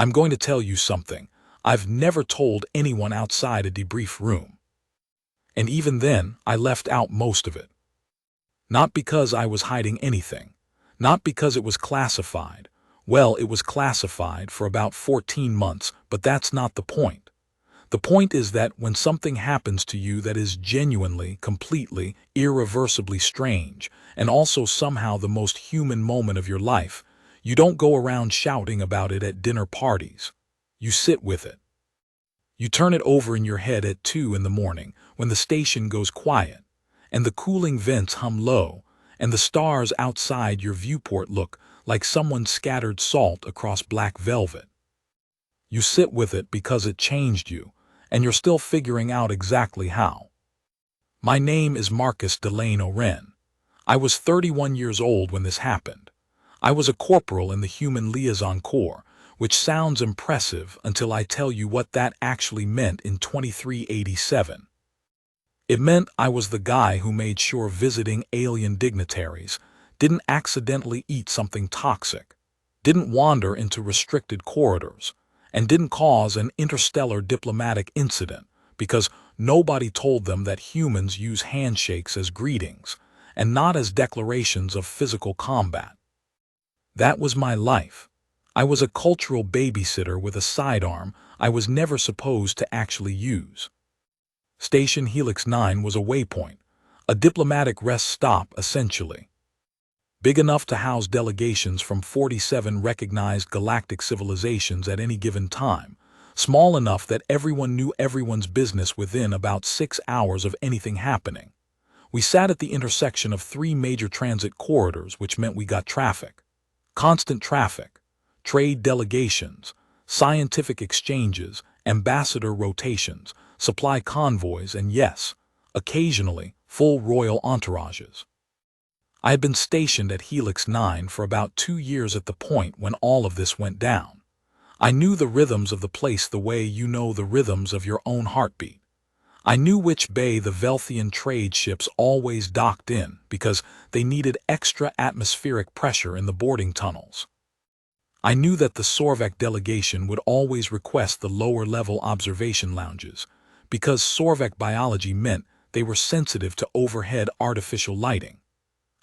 I'm going to tell you something I've never told anyone outside a debrief room. And even then, I left out most of it. Not because I was hiding anything. Not because it was classified. Well, it was classified for about 14 months, but that's not the point. The point is that when something happens to you that is genuinely, completely, irreversibly strange, and also somehow the most human moment of your life, you don't go around shouting about it at dinner parties. You sit with it. You turn it over in your head at 2 in the morning when the station goes quiet, and the cooling vents hum low, and the stars outside your viewport look like someone scattered salt across black velvet. You sit with it because it changed you, and you're still figuring out exactly how. My name is Marcus Delane Oren. I was 31 years old when this happened. I was a corporal in the Human Liaison Corps, which sounds impressive until I tell you what that actually meant in 2387. It meant I was the guy who made sure visiting alien dignitaries didn't accidentally eat something toxic, didn't wander into restricted corridors, and didn't cause an interstellar diplomatic incident because nobody told them that humans use handshakes as greetings and not as declarations of physical combat. That was my life. I was a cultural babysitter with a sidearm I was never supposed to actually use. Station Helix 9 was a waypoint, a diplomatic rest stop essentially. Big enough to house delegations from 47 recognized galactic civilizations at any given time, small enough that everyone knew everyone's business within about 6 hours of anything happening. We sat at the intersection of 3 major transit corridors, which meant we got traffic. Constant traffic, trade delegations, scientific exchanges, ambassador rotations, supply convoys, and yes, occasionally, full royal entourages. I had been stationed at Helix 9 for about 2 years at the point when all of this went down. I knew the rhythms of the place the way you know the rhythms of your own heartbeat. I knew which bay the Velthian trade ships always docked in because they needed extra atmospheric pressure in the boarding tunnels. I knew that the Sorvek delegation would always request the lower-level observation lounges because Sorvek biology meant they were sensitive to overhead artificial lighting.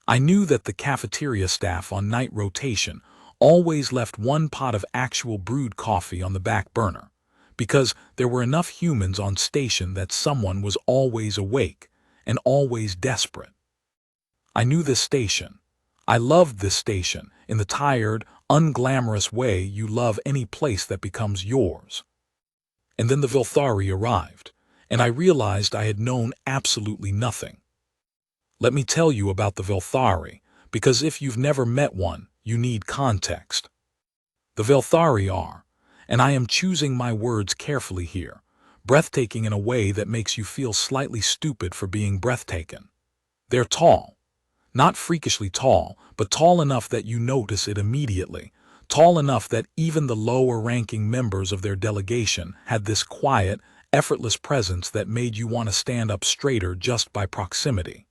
I knew that the cafeteria staff on night rotation always left 1 pot of actual brewed coffee on the back burner, because there were enough humans on station that someone was always awake and always desperate. I knew this station. I loved this station in the tired, unglamorous way you love any place that becomes yours. And then the Vilthari arrived, and I realized I had known absolutely nothing. Let me tell you about the Vilthari, because if you've never met one, you need context. The Vilthari are, and I am choosing my words carefully here, breathtaking in a way that makes you feel slightly stupid for being breathtaking. They're tall. Not freakishly tall, but tall enough that you notice it immediately, tall enough that even the lower-ranking members of their delegation had this quiet, effortless presence that made you want to stand up straighter just by proximity.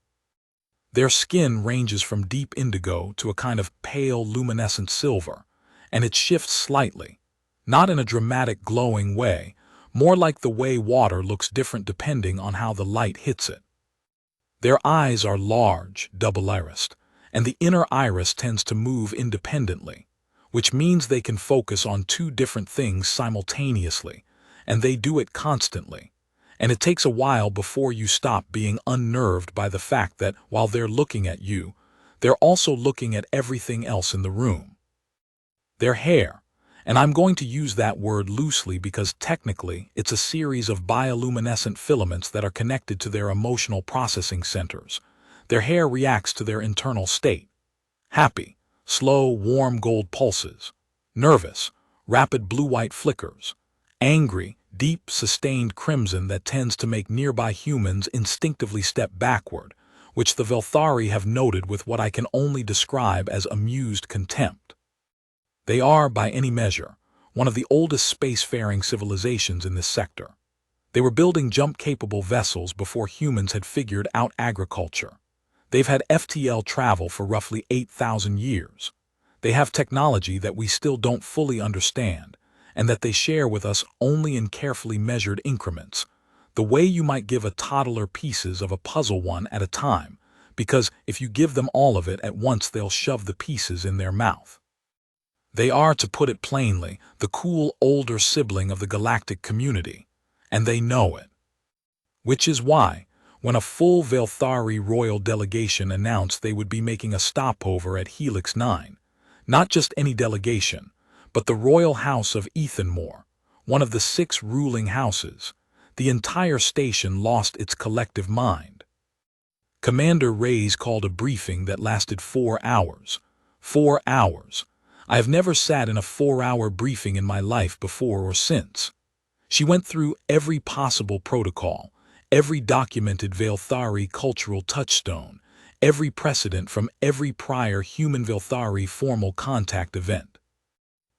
Their skin ranges from deep indigo to a kind of pale, luminescent silver, and it shifts slightly, not in a dramatic, glowing way, more like the way water looks different depending on how the light hits it. Their eyes are large, double-irised, and the inner iris tends to move independently, which means they can focus on 2 different things simultaneously, and they do it constantly. And it takes a while before you stop being unnerved by the fact that while they're looking at you, they're also looking at everything else in the room. Their hair, and I'm going to use that word loosely because technically it's a series of bioluminescent filaments that are connected to their emotional processing centers. Their hair reacts to their internal state. Happy, slow, warm gold pulses. Nervous, rapid blue-white flickers. Angry, deep, sustained crimson that tends to make nearby humans instinctively step backward, which the Velthari have noted with what I can only describe as amused contempt. They are, by any measure, one of the oldest spacefaring civilizations in this sector. They were building jump-capable vessels before humans had figured out agriculture. They've had FTL travel for roughly 8,000 years. They have technology that we still don't fully understand, and that they share with us only in carefully measured increments, the way you might give a toddler pieces of a puzzle one at a time, because if you give them all of it at once they'll shove the pieces in their mouth. They are, to put it plainly, the cool older sibling of the galactic community, and they know it. Which is why, when a full Velthari royal delegation announced they would be making a stopover at Helix 9, not just any delegation, but the royal house of Ethanmore, one of the 6 ruling houses, the entire station lost its collective mind. Commander Reyes called a briefing that lasted 4 hours. 4 hours. I have never sat in a 4-hour briefing in my life before or since. She went through every possible protocol, every documented Velthari cultural touchstone, every precedent from every prior human Velthari formal contact event.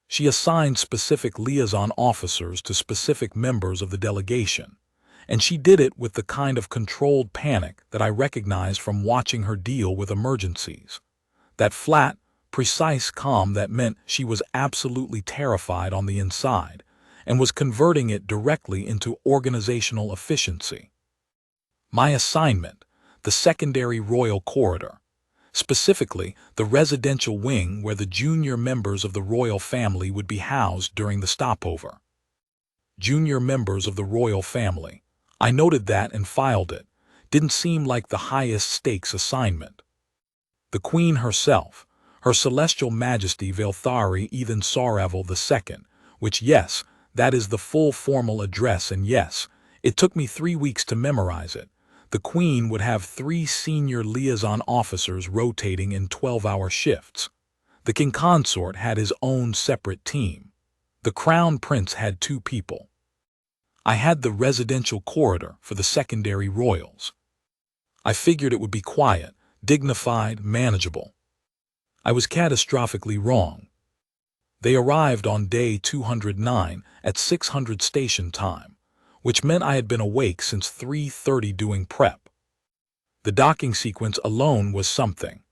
She assigned specific liaison officers to specific members of the delegation, and she did it with the kind of controlled panic that I recognized from watching her deal with emergencies. That flat, precise calm that meant she was absolutely terrified on the inside, and was converting it directly into organizational efficiency. My assignment, the secondary royal corridor, specifically the residential wing where the junior members of the royal family would be housed during the stopover. Junior members of the royal family. I noted that and filed it. Didn't seem like the highest stakes assignment. The Queen herself, Her Celestial Majesty Velthari Ethan Saravel II, which, yes, that is the full formal address, and yes, it took me 3 weeks to memorize it. The Queen would have 3 senior liaison officers rotating in 12-hour shifts. The King Consort had his own separate team. The Crown Prince had 2 people. I had the residential corridor for the secondary royals. I figured it would be quiet, dignified, manageable. I was catastrophically wrong. They arrived on day 209 at 600 station time, which meant I had been awake since 3:30 doing prep. The docking sequence alone was something.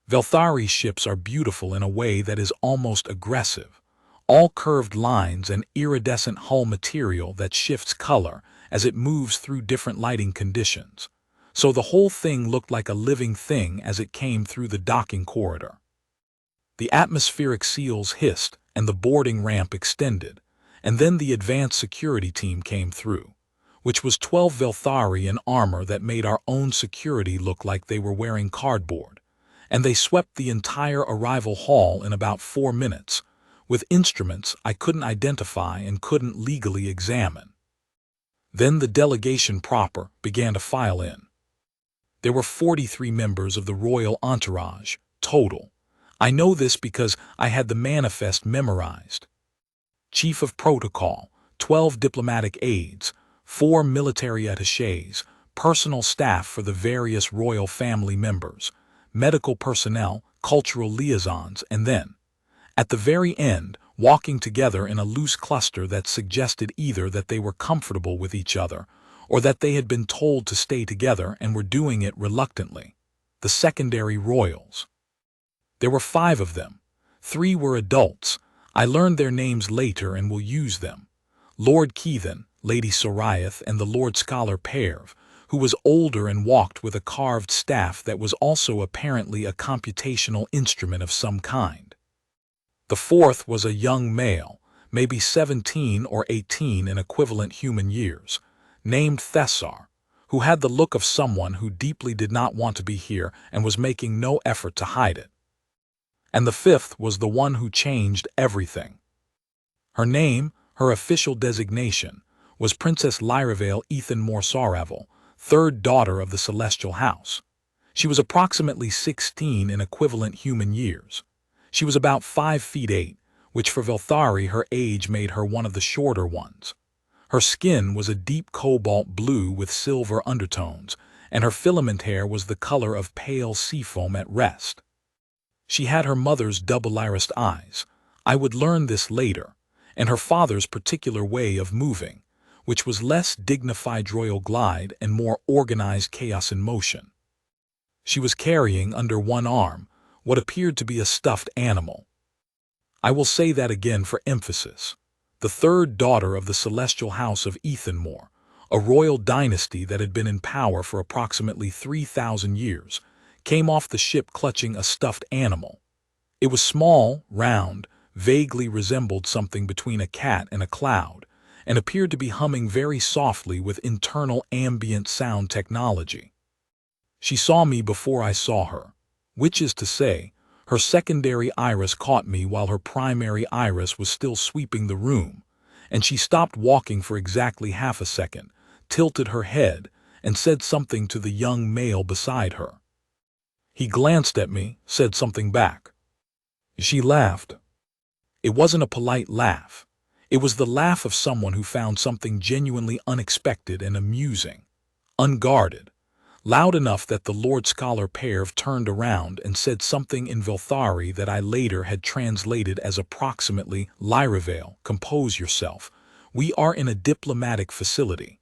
Velthari ships are beautiful in a way that is almost aggressive, all curved lines and iridescent hull material that shifts color as it moves through different lighting conditions. So the whole thing looked like a living thing as it came through the docking corridor. The atmospheric seals hissed and the boarding ramp extended, and then the advanced security team came through, which was 12 Velthari in armor that made our own security look like they were wearing cardboard, and they swept the entire arrival hall in about 4 minutes, with instruments I couldn't identify and couldn't legally examine. Then the delegation proper began to file in. There were 43 members of the royal entourage, total. I know this because I had the manifest memorized. Chief of Protocol, 12 diplomatic aides, 4 military attachés, personal staff for the various royal family members, medical personnel, cultural liaisons, and then, at the very end, walking together in a loose cluster that suggested either that they were comfortable with each other or that they had been told to stay together and were doing it reluctantly. The secondary royals. There were 5 of them. 3 were adults. I learned their names later and will use them. Lord Keithan, Lady Sorayath, and the Lord Scholar Perv, who was older and walked with a carved staff that was also apparently a computational instrument of some kind. The 4th was a young male, maybe 17 or 18 in equivalent human years, named Thessar, who had the look of someone who deeply did not want to be here and was making no effort to hide it. And the 5th was the one who changed everything. Her name, her official designation, was Princess Lyravale Ethanmore Saravel, 3rd daughter of the Celestial House. She was approximately 16 in equivalent human years. She was about 5 feet 8, which for Velthari her age made her one of the shorter ones. Her skin was a deep cobalt blue with silver undertones, and her filament hair was the color of pale seafoam at rest. She had her mother's double-irised eyes. I would learn this later, and her father's particular way of moving, which was less dignified royal glide and more organized chaos in motion. She was carrying under one arm what appeared to be a stuffed animal. I will say that again for emphasis. the third daughter of the celestial house of Ethanmore, a royal dynasty that had been in power for approximately 3,000 years, came off the ship clutching a stuffed animal. It was small, round, vaguely resembled something between a cat and a cloud, and appeared to be humming very softly with internal ambient sound technology. She saw me before I saw her, which is to say, her secondary iris caught me while her primary iris was still sweeping the room, and she stopped walking for exactly half a second, tilted her head, and said something to the young male beside her. He glanced at me, said something back. She laughed. It wasn't a polite laugh. It was the laugh of someone who found something genuinely unexpected and amusing, unguarded, loud enough that the Lord Scholar Perv turned around and said something in Velthari that I later had translated as approximately, Lyravale, compose yourself. We are in a diplomatic facility.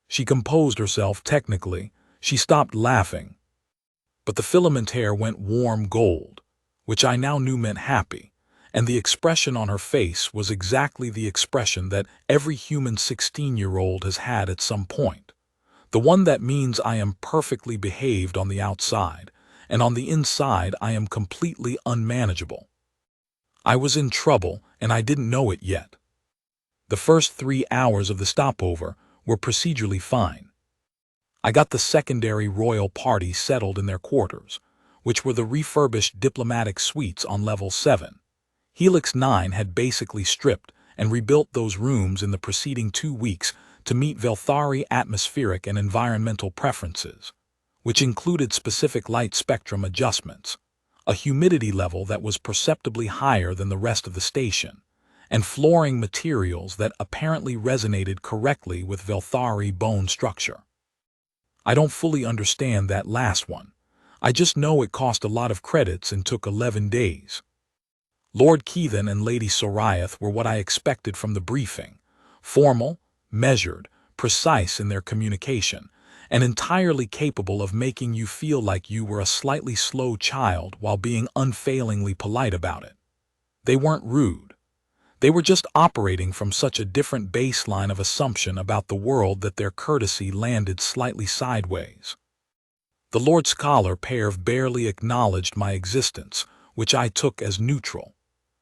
She composed herself technically. She stopped laughing. But the filament hair went warm gold, which I now knew meant happy, and the expression on her face was exactly the expression that every human 16-year-old has had at some point. The one that means I am perfectly behaved on the outside, and on the inside I am completely unmanageable. I was in trouble, and I didn't know it yet. The first 3 hours of the stopover were procedurally fine. I got the secondary royal party settled in their quarters, which were the refurbished diplomatic suites on level 7. Helix 9 had basically stripped and rebuilt those rooms in the preceding 2 weeks to meet Velthari atmospheric and environmental preferences, which included specific light spectrum adjustments, a humidity level that was perceptibly higher than the rest of the station, and flooring materials that apparently resonated correctly with Velthari bone structure. I don't fully understand that last one. I just know it cost a lot of credits and took 11 days. Lord Keithan and Lady Sorayth were what I expected from the briefing, formal, measured, precise in their communication, and entirely capable of making you feel like you were a slightly slow child while being unfailingly polite about it. They weren't rude. They were just operating from such a different baseline of assumption about the world that their courtesy landed slightly sideways. The Lord Scholar Perv barely acknowledged my existence, which I took as neutral.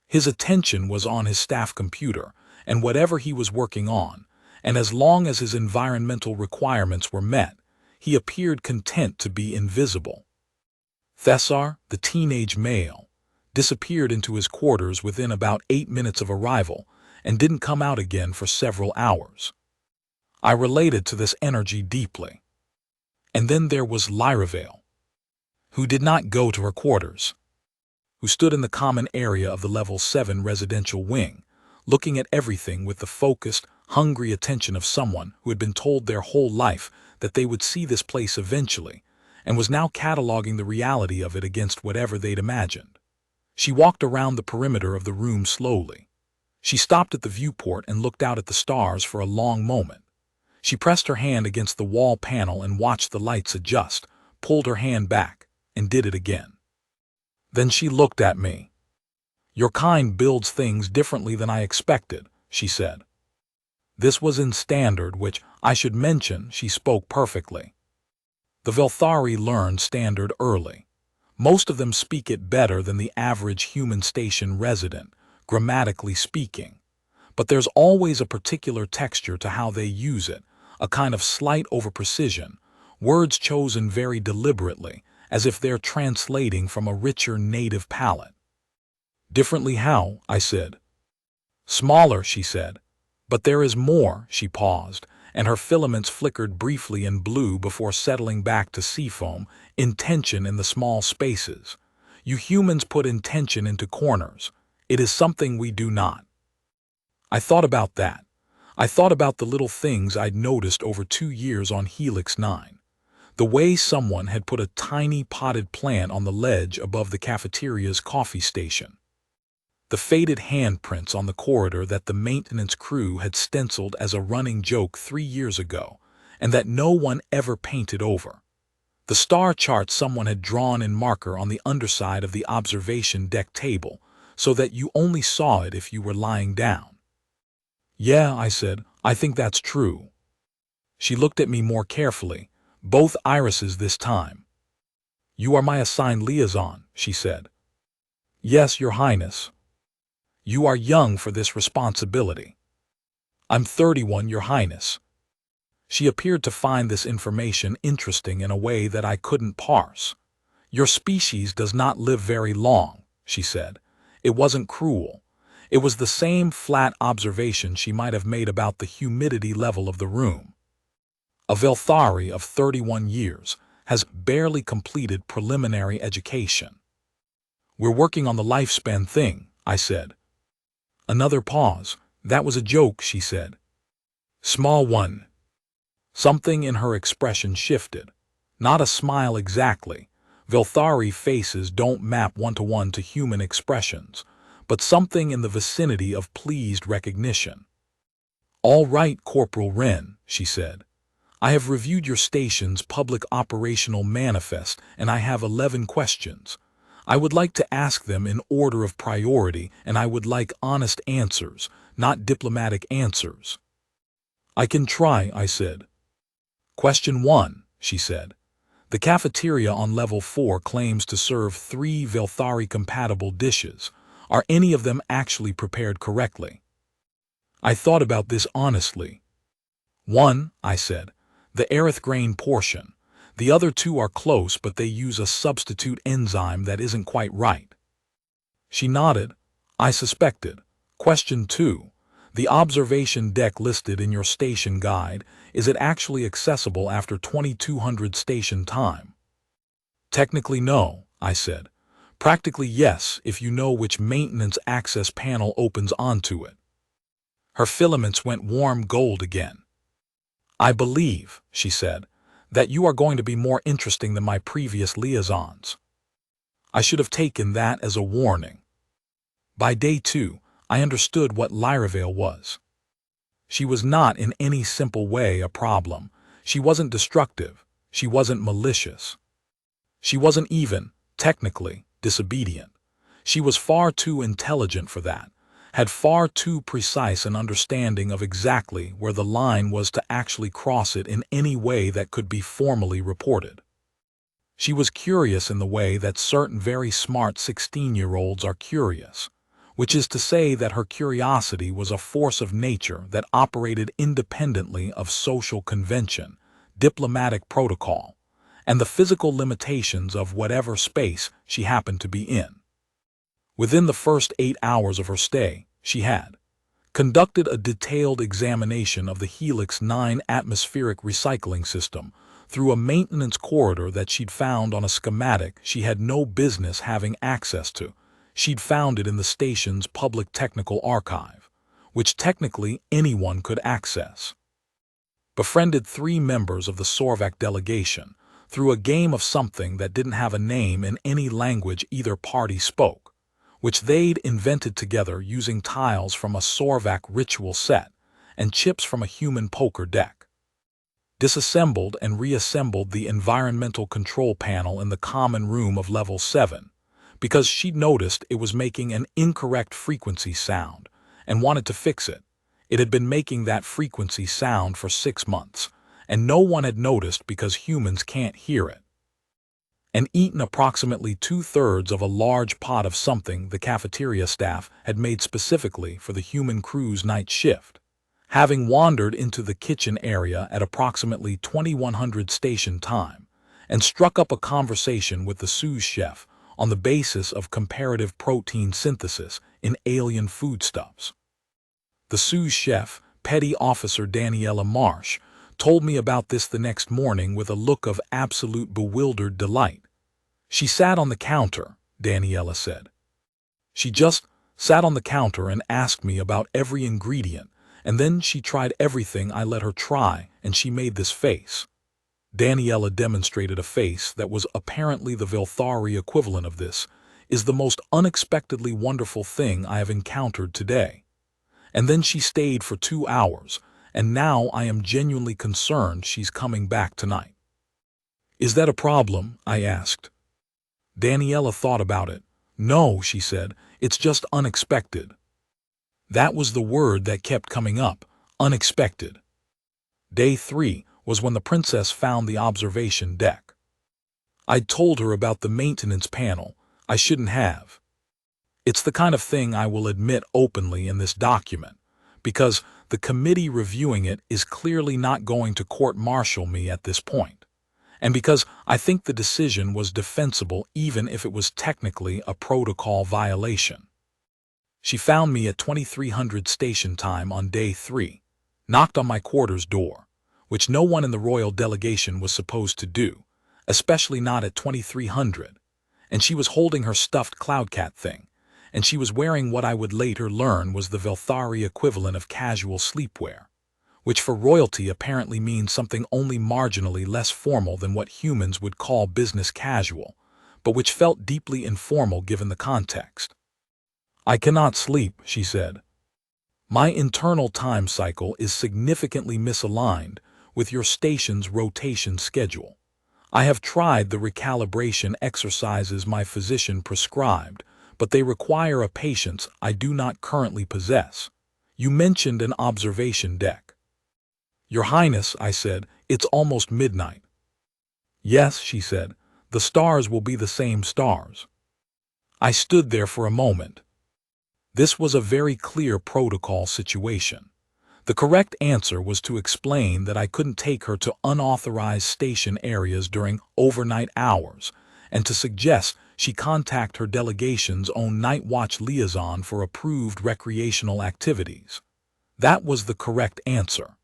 His attention was on his staff computer and whatever he was working on, and as long as his environmental requirements were met, he appeared content to be invisible. Thessar, the teenage male, disappeared into his quarters within about 8 minutes of arrival and didn't come out again for several hours. I related to this energy deeply. And then there was Lyravale, who did not go to her quarters, who stood in the common area of the level 7 residential wing, looking at everything with the focused, hungry attention of someone who had been told their whole life that they would see this place eventually, and was now cataloging the reality of it against whatever they'd imagined. She walked around the perimeter of the room slowly. She stopped at the viewport and looked out at the stars for a long moment. She pressed her hand against the wall panel and watched the lights adjust, pulled her hand back, and did it again. Then she looked at me. "Your kind builds things differently than I expected," she said. This was in Standard, which, I should mention, she spoke perfectly. The Velthari learned Standard early. Most of them speak it better than the average human station resident, grammatically speaking. But there's always a particular texture to how they use it, a kind of slight over-precision, words chosen very deliberately, as if they're translating from a richer native palate. "Differently how?" I said. "Smaller," she said. "But there is more." She paused, and her filaments flickered briefly in blue before settling back to seafoam, intention in the small spaces. You humans put intention into corners. It is something we do not. I thought about that. I thought about the little things I'd noticed over 2 years on Helix 9. The way someone had put a tiny potted plant on the ledge above the cafeteria's coffee station. The faded handprints on the corridor that the maintenance crew had stenciled as a running joke 3 years ago, and that no one ever painted over. The star chart someone had drawn in marker on the underside of the observation deck table, so that you only saw it if you were lying down. Yeah, I said, I think that's true. She looked at me more carefully, both irises this time. You are my assigned liaison, she said. Yes, Your Highness. You are young for this responsibility. I'm 31, Your Highness. She appeared to find this information interesting in a way that I couldn't parse. Your species does not live very long, she said. It wasn't cruel. It was the same flat observation she might have made about the humidity level of the room. A Velthari of 31 years has barely completed preliminary education. We're working on the lifespan thing, I said. Another pause. That was a joke, she said. Small one. Something in her expression shifted. Not a smile exactly. Velthari faces don't map one-to-one to human expressions, but something in the vicinity of pleased recognition. All right, Corporal Wren, she said. I have reviewed your station's public operational manifest and I have 11 questions. I would like to ask them in order of priority and I would like honest answers, not diplomatic answers. I can try, I said. Question 1, she said. The cafeteria on level 4 claims to serve 3 Velthari-compatible dishes. Are any of them actually prepared correctly? I thought about this honestly. 1, I said. The Aerith grain portion. The other 2 are close, but they use a substitute enzyme that isn't quite right. She nodded. I suspected. Question 2. The observation deck listed in your station guide, is it actually accessible after 2200 station time? Technically no, I said. Practically yes, if you know which maintenance access panel opens onto it. Her filaments went warm gold again. I believe, she said, that you are going to be more interesting than my previous liaisons. I should have taken that as a warning. By day 2, I understood what Lyravale was. She was not in any simple way a problem. She wasn't destructive. She wasn't malicious. She wasn't even, technically, disobedient. She was far too intelligent for that, had far too precise an understanding of exactly where the line was to actually cross it in any way that could be formally reported. She was curious in the way that certain very smart 16-year-olds are curious, which is to say that her curiosity was a force of nature that operated independently of social convention, diplomatic protocol, and the physical limitations of whatever space she happened to be in. Within the first 8 hours of her stay, she had conducted a detailed examination of the Helix 9 atmospheric recycling system through a maintenance corridor that she'd found on a schematic she had no business having access to. She'd found it in the station's public technical archive, which technically anyone could access. Befriended 3 members of the Sorvak delegation through a game of something that didn't have a name in any language either party spoke, which they'd invented together using tiles from a Sorvak ritual set and chips from a human poker deck. Disassembled and reassembled the environmental control panel in the common room of level 7, because she'd noticed it was making an incorrect frequency sound and wanted to fix it. It had been making that frequency sound for 6 months, and no one had noticed because humans can't hear it. And eaten approximately 2/3 of a large pot of something the cafeteria staff had made specifically for the human crew's night shift. Having wandered into the kitchen area at approximately 2100 station time, and struck up a conversation with the sous chef on the basis of comparative protein synthesis in alien foodstuffs. The sous chef, Petty Officer Daniela Marsh, told me about this the next morning with a look of absolute bewildered delight. She sat on the counter, Daniela said. She just sat on the counter and asked me about every ingredient, and then she tried everything I let her try, and she made this face. Daniela demonstrated a face that was apparently the Velthari equivalent of this, is the most unexpectedly wonderful thing I have encountered today. And then she stayed for 2 hours, and now I am genuinely concerned she's coming back tonight. Is that a problem? I asked. Daniela thought about it. No, she said, it's just unexpected. That was the word that kept coming up, unexpected. Day 3 was when the princess found the observation deck. I'd told her about the maintenance panel. I shouldn't have. It's the kind of thing I will admit openly in this document, because the committee reviewing it is clearly not going to court-martial me at this point, and because I think the decision was defensible even if it was technically a protocol violation. She found me at 2300 station time on day 3, knocked on my quarters door, which no one in the royal delegation was supposed to do, especially not at 2300, and she was holding her stuffed cloudcat thing, and she was wearing what I would later learn was the Velthari equivalent of casual sleepwear, which for royalty apparently means something only marginally less formal than what humans would call business casual, but which felt deeply informal given the context. "I cannot sleep," she said. "My internal time cycle is significantly misaligned with your station's rotation schedule. I have tried the recalibration exercises my physician prescribed, but they require a patience I do not currently possess. You mentioned an observation deck." "Your Highness," I said, "it's almost midnight." "Yes," she said, "the stars will be the same stars." I stood there for a moment. This was a very clear protocol situation. The correct answer was to explain that I couldn't take her to unauthorized station areas during overnight hours, and to suggest she contact her delegation's own night watch liaison for approved recreational activities. That was the correct answer.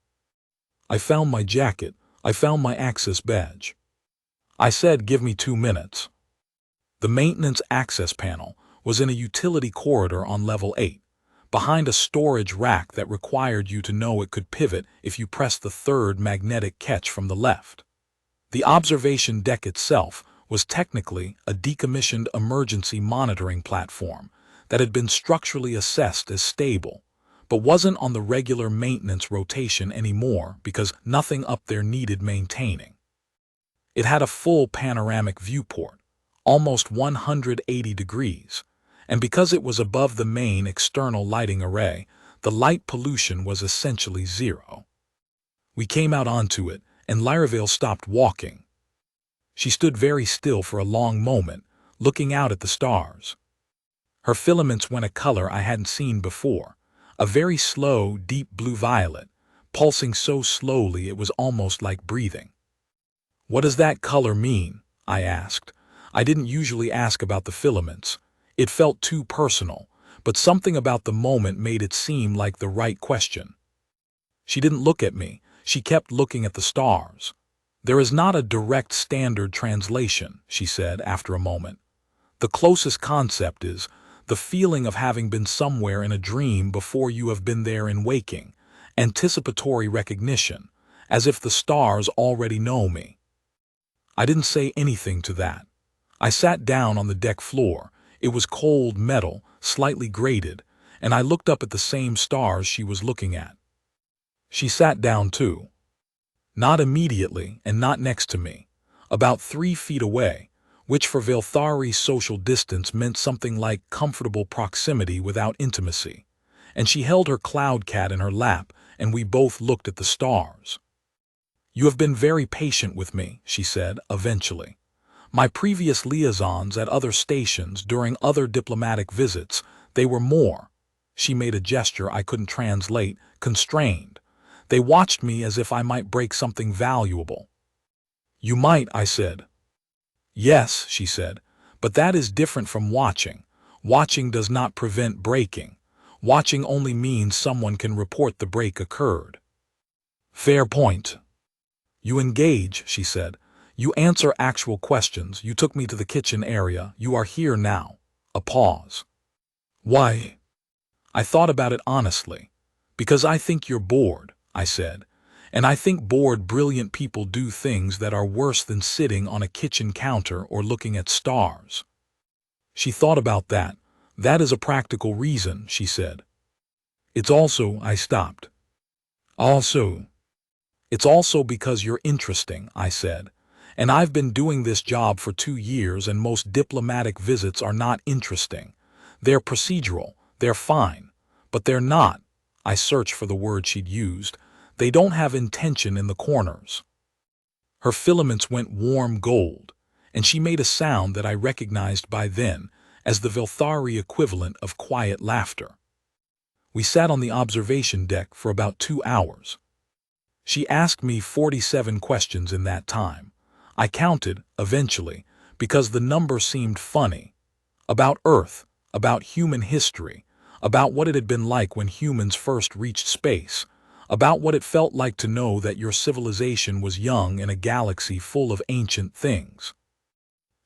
I found my jacket. I found my access badge. I said, "Give me 2 minutes." The maintenance access panel was in a utility corridor on level 8, behind a storage rack that required you to know it could pivot if you pressed the third magnetic catch from the left. The observation deck itself was technically a decommissioned emergency monitoring platform that had been structurally assessed as stable, but wasn't on the regular maintenance rotation anymore because nothing up there needed maintaining. It had a full panoramic viewport, almost 180 degrees, and because it was above the main external lighting array, the light pollution was essentially zero. We came out onto it, and Lyravale stopped walking. She stood very still for a long moment, looking out at the stars. Her filaments went a color I hadn't seen before, a very slow, deep blue-violet, pulsing so slowly it was almost like breathing. "What does that color mean?" I asked. I didn't usually ask about the filaments. It felt too personal, but something about the moment made it seem like the right question. She didn't look at me. She kept looking at the stars. "There is not a direct standard translation," she said after a moment. "The closest concept is the feeling of having been somewhere in a dream before you have been there in waking, anticipatory recognition, as if the stars already know me." I didn't say anything to that. I sat down on the deck floor. It was cold metal, slightly grated, and I looked up at the same stars she was looking at. She sat down too. Not immediately and not next to me, about 3 feet away, which for Velthari's social distance meant something like comfortable proximity without intimacy, and she held her cloudcat in her lap, and we both looked at the stars. "You have been very patient with me," she said, eventually. "My previous liaisons at other stations during other diplomatic visits, they were more," she made a gesture I couldn't translate, "constrained. They watched me as if I might break something valuable." "You might," I said. "Yes," she said, "but that is different from watching. Watching does not prevent breaking. Watching only means someone can report the break occurred." "Fair point." "You engage," she said. "You answer actual questions. You took me to the kitchen area. You are here now." A pause. "Why?" I thought about it honestly. "Because I think you're bored," I said. "And I think bored, brilliant people do things that are worse than sitting on a kitchen counter or looking at stars." She thought about that. "That is a practical reason," she said. "It's also," I stopped. "It's also because you're interesting," I said. "And I've been doing this job for 2 years, and most diplomatic visits are not interesting. They're procedural, they're fine. But they're not. I searched for the word she'd used. They don't have intention in the corners. Her filaments went warm gold, and she made a sound that I recognized by then as the Velthari equivalent of quiet laughter. We sat on the observation deck for about 2 hours. She asked me 47 questions in that time. I counted, eventually, because the number seemed funny. About Earth, about human history, about what it had been like when humans first reached space, about what it felt like to know that your civilization was young in a galaxy full of ancient things.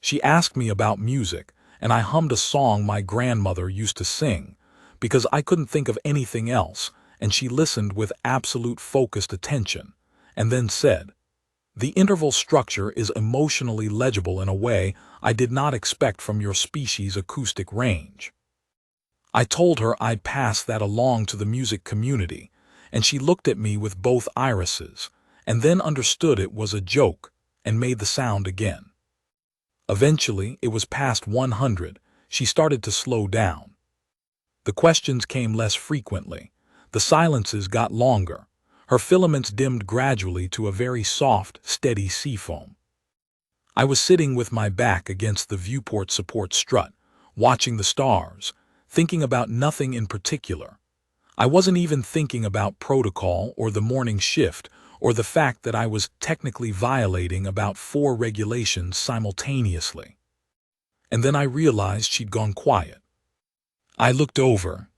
She asked me about music, and I hummed a song my grandmother used to sing, because I couldn't think of anything else, and she listened with absolute focused attention, and then said, "The interval structure is emotionally legible in a way I did not expect from your species' acoustic range." I told her I'd pass that along to the music community, and she looked at me with both irises, and then understood it was a joke, and made the sound again. Eventually, it was past 100, she started to slow down. The questions came less frequently. The silences got longer. Her filaments dimmed gradually to a very soft, steady seafoam. I was sitting with my back against the viewport support strut, watching the stars, thinking about nothing in particular. I wasn't even thinking about protocol or the morning shift or the fact that I was technically violating about 4 regulations simultaneously. And then I realized she'd gone quiet. I looked over.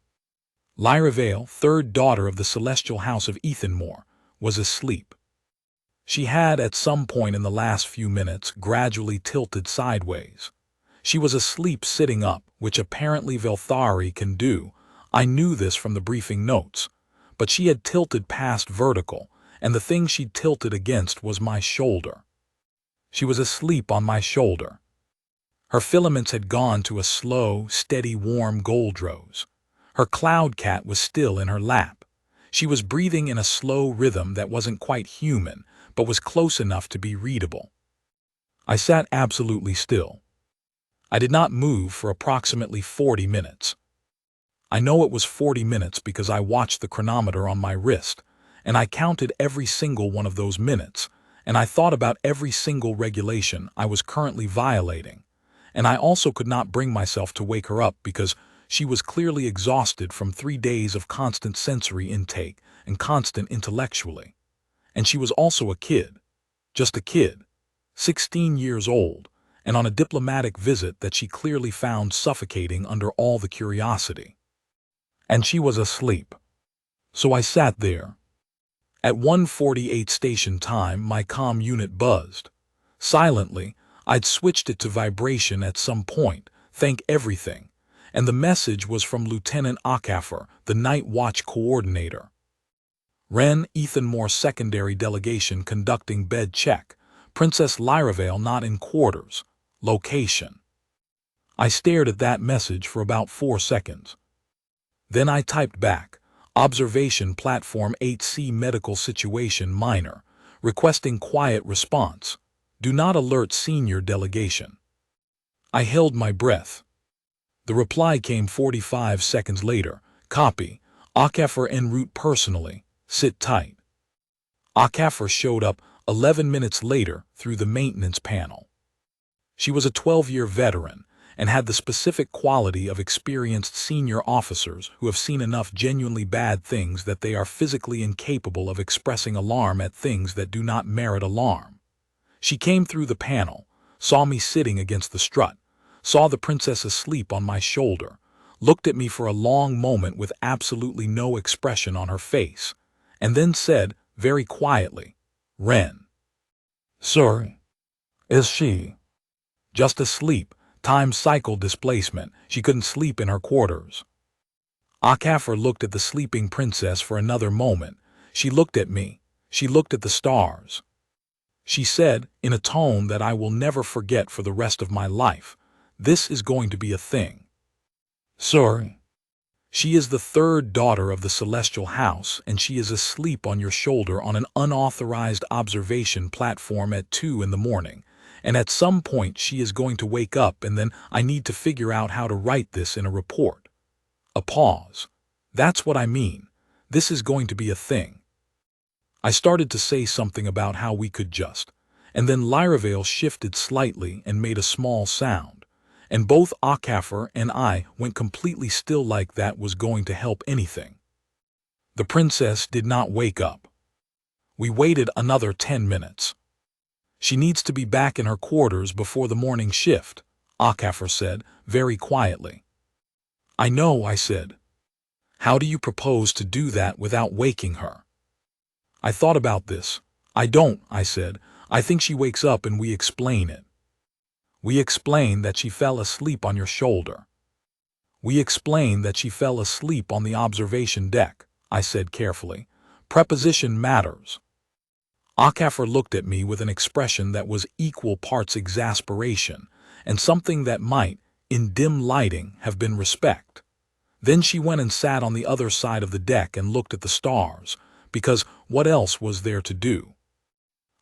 Lyra Vale, third daughter of the celestial house of Ethanmore, was asleep. She had, at some point in the last few minutes, gradually tilted sideways. She was asleep sitting up, which apparently Velthari can do. I knew this from the briefing notes. But she had tilted past vertical, and the thing she'd tilted against was my shoulder. She was asleep on my shoulder. Her filaments had gone to a slow, steady, warm gold rose. Her cloud cat was still in her lap. She was breathing in a slow rhythm that wasn't quite human, but was close enough to be readable. I sat absolutely still. I did not move for approximately 40 minutes. I know it was 40 minutes because I watched the chronometer on my wrist, and I counted every single one of those minutes, and I thought about every single regulation I was currently violating. And I also could not bring myself to wake her up because she was clearly exhausted from 3 days of constant sensory intake and constant intellectually. And she was also a kid, just a kid, 16 years old, and on a diplomatic visit that she clearly found suffocating under all the curiosity. And she was asleep. So I sat there. At 1:48 station time, my comm unit buzzed. Silently, I'd switched it to vibration at some point, thank everything, and the message was from Lieutenant Okafor, the Night Watch Coordinator. Ren, Ethanmore Secondary Delegation conducting bed check. Princess Lyravale not in quarters. Location. I stared at that message for about 4 seconds. Then I typed back, Observation Platform 8C Medical Situation Minor, requesting quiet response. Do not alert senior delegation. I held my breath. The reply came 45 seconds later. Copy. Okafor en route personally. Sit tight. Okafor showed up 11 minutes later through the maintenance panel. She was a 12-year veteran and had the specific quality of experienced senior officers who have seen enough genuinely bad things that they are physically incapable of expressing alarm at things that do not merit alarm. She came through the panel, saw me sitting against the strut, saw the princess asleep on my shoulder, looked at me for a long moment with absolutely no expression on her face, and then said, very quietly, Ren. Sir, is she? Just asleep, time cycle displacement, she couldn't sleep in her quarters. Okafor looked at the sleeping princess for another moment. She looked at me, she looked at the stars. She said, in a tone that I will never forget for the rest of my life, this is going to be a thing. Sir, she is the third daughter of the celestial house, and she is asleep on your shoulder on an unauthorized observation platform at 2 in the morning, and at some point she is going to wake up, and then I need to figure out how to write this in a report. A pause. That's what I mean. This is going to be a thing. I started to say something about how we could just, and then Lyravale shifted slightly and made a small sound, and both Akafar and I went completely still like that was going to help anything. The princess did not wake up. We waited another 10 minutes. She needs to be back in her quarters before the morning shift, Akafar said, very quietly. I know, I said. How do you propose to do that without waking her? I thought about this. I don't, I said. I think she wakes up and we explain it. We explain that she fell asleep on your shoulder. We explain that she fell asleep on the observation deck, I said carefully. Preposition matters. Akafar looked at me with an expression that was equal parts exasperation and something that might, in dim lighting, have been respect. Then she went and sat on the other side of the deck and looked at the stars, because what else was there to do?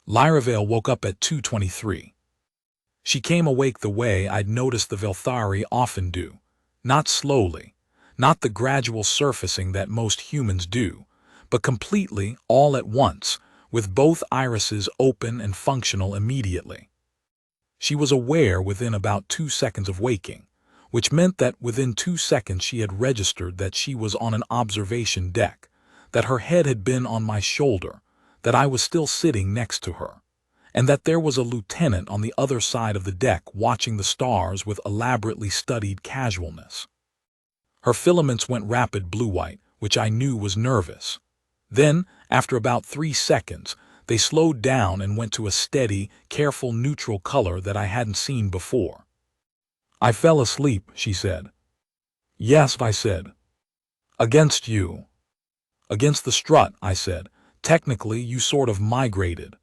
Lyravale woke up at 2:23. She came awake the way I'd noticed the Velthari often do, not slowly, not the gradual surfacing that most humans do, but completely, all at once, with both irises open and functional immediately. She was aware within about 2 seconds of waking, which meant that within 2 seconds she had registered that she was on an observation deck, that her head had been on my shoulder, that I was still sitting next to her, and that there was a lieutenant on the other side of the deck watching the stars with elaborately studied casualness. Her filaments went rapid blue-white, which I knew was nervous. Then, after about 3 seconds, they slowed down and went to a steady, careful neutral color that I hadn't seen before. I fell asleep, she said. Yes, I said. Against you. Against the strut, I said. Technically, you sort of migrated.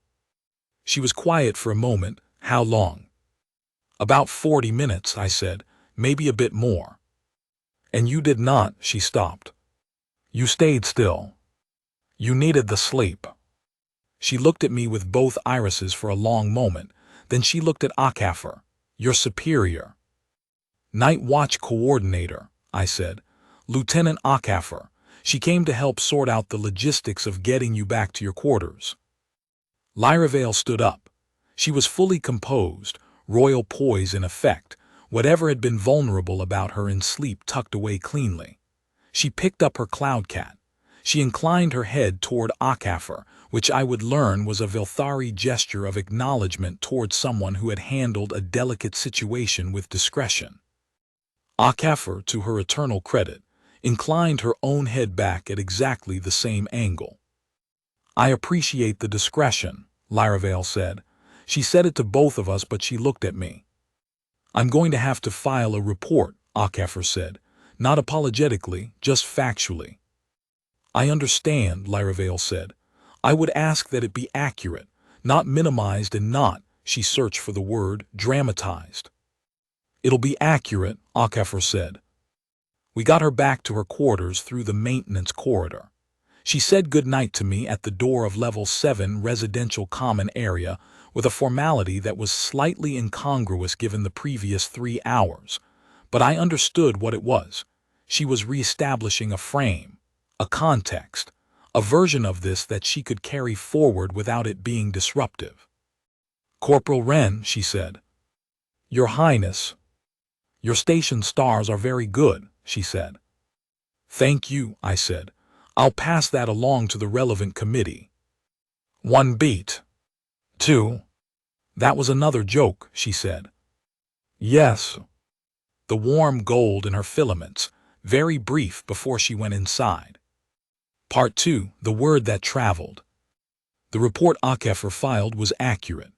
She was quiet for a moment. How long? About 40 minutes, I said. Maybe a bit more. And you did not, she stopped. You stayed still. You needed the sleep. She looked at me with both irises for a long moment. Then she looked at Akafar. Your superior. Night Watch Coordinator, I said. Lieutenant Akafar. She came to help sort out the logistics of getting you back to your quarters. Lyravale stood up. She was fully composed, royal poise in effect, whatever had been vulnerable about her in sleep tucked away cleanly. She picked up her cloud cat. She inclined her head toward Akafar, which I would learn was a Velthari gesture of acknowledgement toward someone who had handled a delicate situation with discretion. Akafar, to her eternal credit, inclined her own head back at exactly the same angle. I appreciate the discretion, Lyravale said. She said it to both of us, but she looked at me. I'm going to have to file a report, Akafar said, not apologetically, just factually. I understand, Lyravale said. I would ask that it be accurate, not minimized and not, she searched for the word, dramatized. It'll be accurate, Akafar said. We got her back to her quarters through the maintenance corridor. She said good night to me at the door of level 7 residential common area with a formality that was slightly incongruous given the previous 3 hours, but I understood what it was. She was reestablishing a frame, a context, a version of this that she could carry forward without it being disruptive. Corporal Wren, she said. Your Highness. Your station stars are very good, she said. Thank you, I said. I'll pass that along to the relevant committee. 1 beat. 2. That was another joke, she said. Yes. The warm gold in her filaments, very brief before she went inside. Part 2, the word that traveled. The report Akafar filed was accurate.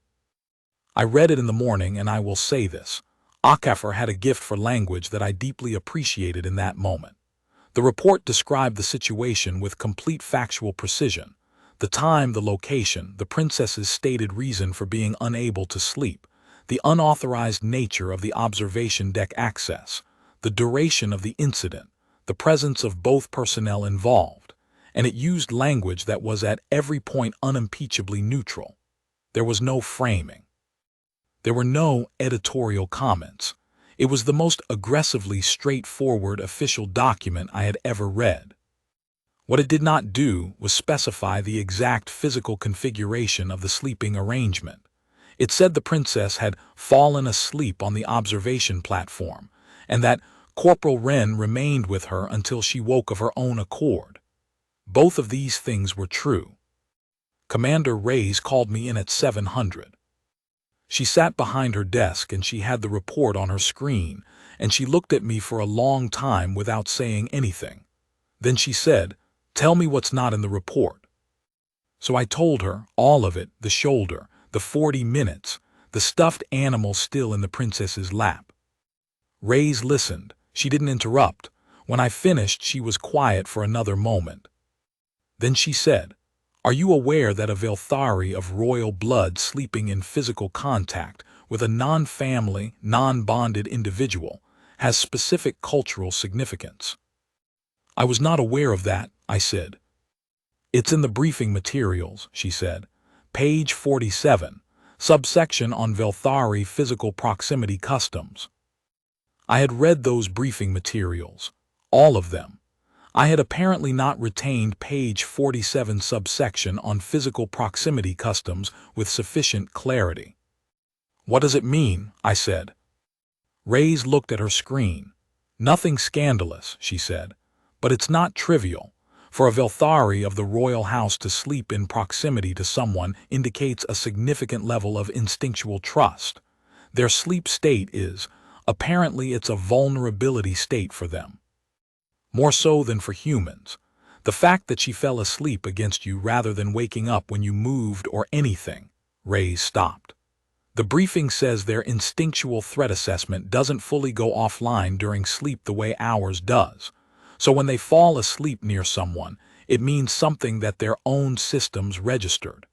I read it in the morning, and I will say this. Akafar had a gift for language that I deeply appreciated in that moment. The report described the situation with complete factual precision. The time, the location, the princess's stated reason for being unable to sleep, the unauthorized nature of the observation deck access, the duration of the incident, the presence of both personnel involved, and it used language that was at every point unimpeachably neutral. There was no framing. There were no editorial comments. It was the most aggressively straightforward official document I had ever read. What it did not do was specify the exact physical configuration of the sleeping arrangement. It said the princess had fallen asleep on the observation platform, and that Corporal Wren remained with her until she woke of her own accord. Both of these things were true. Commander Reyes called me in at 700. She sat behind her desk and she had the report on her screen, and she looked at me for a long time without saying anything. Then she said, "Tell me what's not in the report." So I told her, all of it, the shoulder, the 40 minutes, the stuffed animal still in the princess's lap. Reyes listened. She didn't interrupt. When I finished, she was quiet for another moment. Then she said, "Are you aware that a Velthari of royal blood sleeping in physical contact with a non-family, non-bonded individual has specific cultural significance?" "I was not aware of that," I said. "It's in the briefing materials," she said. "Page 47, subsection on Velthari physical proximity customs." I had read those briefing materials, all of them. I had apparently not retained page 47 subsection on physical proximity customs with sufficient clarity. "What does it mean?" I said. Reyes looked at her screen. "Nothing scandalous," she said, "but it's not trivial. For a Velthari of the royal house to sleep in proximity to someone indicates a significant level of instinctual trust. Their sleep state is, apparently it's a vulnerability state for them. More so than for humans. The fact that she fell asleep against you rather than waking up when you moved or anything." Reyes stopped. "The briefing says their instinctual threat assessment doesn't fully go offline during sleep the way ours does. So when they fall asleep near someone, it means something that their own systems registered."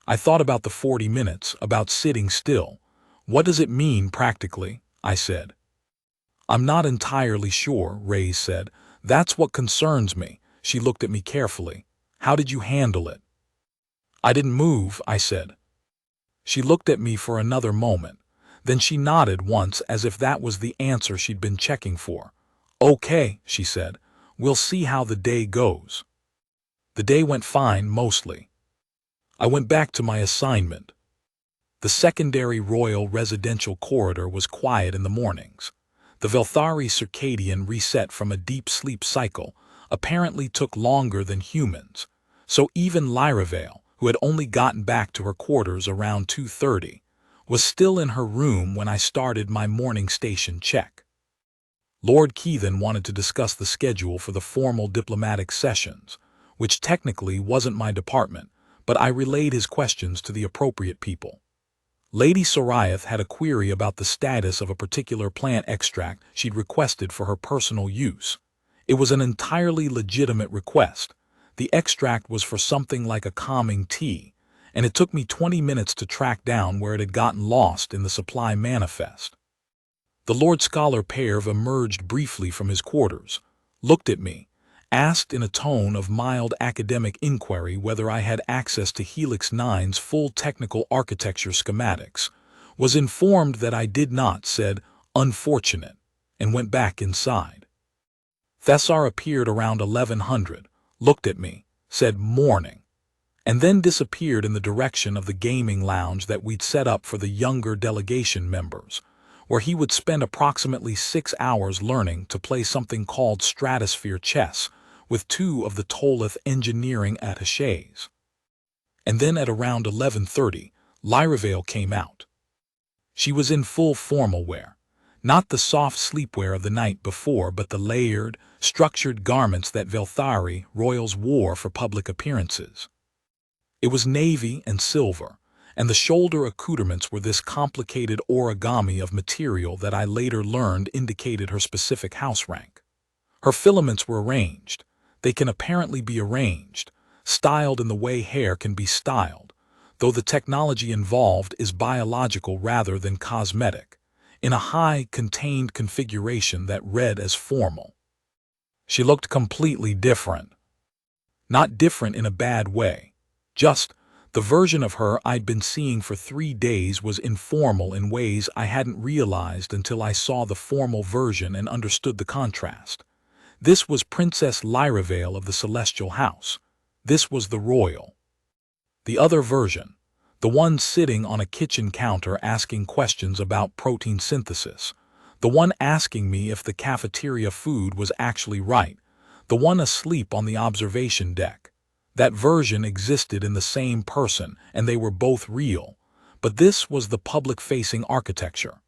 I thought about the 40 minutes, about sitting still. "What does it mean practically?" I said. "I'm not entirely sure," Reyes said. "That's what concerns me." She looked at me carefully. "How did you handle it?" "I didn't move," I said. She looked at me for another moment. Then she nodded once as if that was the answer she'd been checking for. "Okay," she said. "We'll see how the day goes." The day went fine, mostly. I went back to my assignment. The secondary royal residential corridor was quiet in the mornings. The Velthari circadian reset from a deep sleep cycle apparently took longer than humans, so even Lyravale, who had only gotten back to her quarters around 2:30, was still in her room when I started my morning station check. Lord Keithan wanted to discuss the schedule for the formal diplomatic sessions, which technically wasn't my department, but I relayed his questions to the appropriate people. Lady Sorayath had a query about the status of a particular plant extract she'd requested for her personal use. It was an entirely legitimate request. The extract was for something like a calming tea, and it took me 20 minutes to track down where it had gotten lost in the supply manifest. The Lord Scholar Pairv emerged briefly from his quarters, looked at me, asked in a tone of mild academic inquiry whether I had access to Helix 9's full technical architecture schematics, was informed that I did not, said, "Unfortunate," and went back inside. Thessar appeared around 1100, looked at me, said "Morning," and then disappeared in the direction of the gaming lounge that we'd set up for the younger delegation members, where he would spend approximately 6 hours learning to play something called stratosphere chess with 2 of the Tolith engineering attachés. And then at around 11:30, Lyravale came out. She was in full formal wear, not the soft sleepwear of the night before, but the layered, structured garments that Velthari royals wore for public appearances. It was navy and silver, and the shoulder accoutrements were this complicated origami of material that I later learned indicated her specific house rank. Her filaments were arranged. They can apparently be arranged, styled in the way hair can be styled, though the technology involved is biological rather than cosmetic, in a high, contained configuration that read as formal. She looked completely different. Not different in a bad way, just the version of her I'd been seeing for 3 days was informal in ways I hadn't realized until I saw the formal version and understood the contrast. This was Princess Lyravale of the Celestial House. This was the royal. The other version, the one sitting on a kitchen counter asking questions about protein synthesis, the one asking me if the cafeteria food was actually right, the one asleep on the observation deck. That version existed in the same person, and they were both real, but this was the public-facing architecture.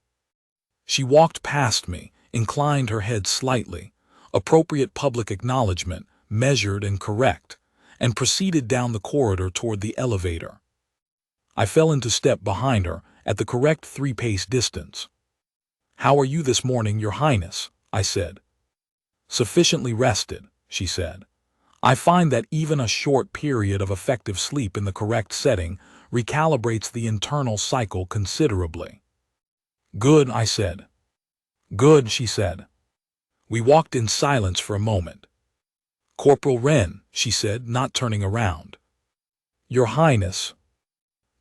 She walked past me, inclined her head slightly, appropriate public acknowledgement, measured and correct, and proceeded down the corridor toward the elevator. I fell into step behind her at the correct 3-pace distance. "How are you this morning, Your Highness?" I said. "Sufficiently rested," she said. "I find that even a short period of effective sleep in the correct setting recalibrates the internal cycle considerably." "Good," I said. "Good," she said. We walked in silence for a moment. "Corporal Wren," she said, not turning around. "Your Highness,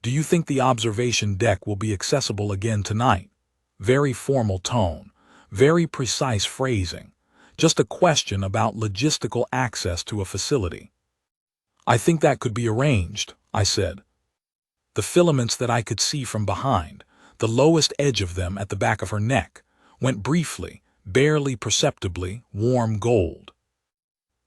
do you think the observation deck will be accessible again tonight?" Very formal tone, very precise phrasing, just a question about logistical access to a facility. "I think that could be arranged," I said. The filaments that I could see from behind, the lowest edge of them at the back of her neck, went briefly, barely perceptibly, warm gold.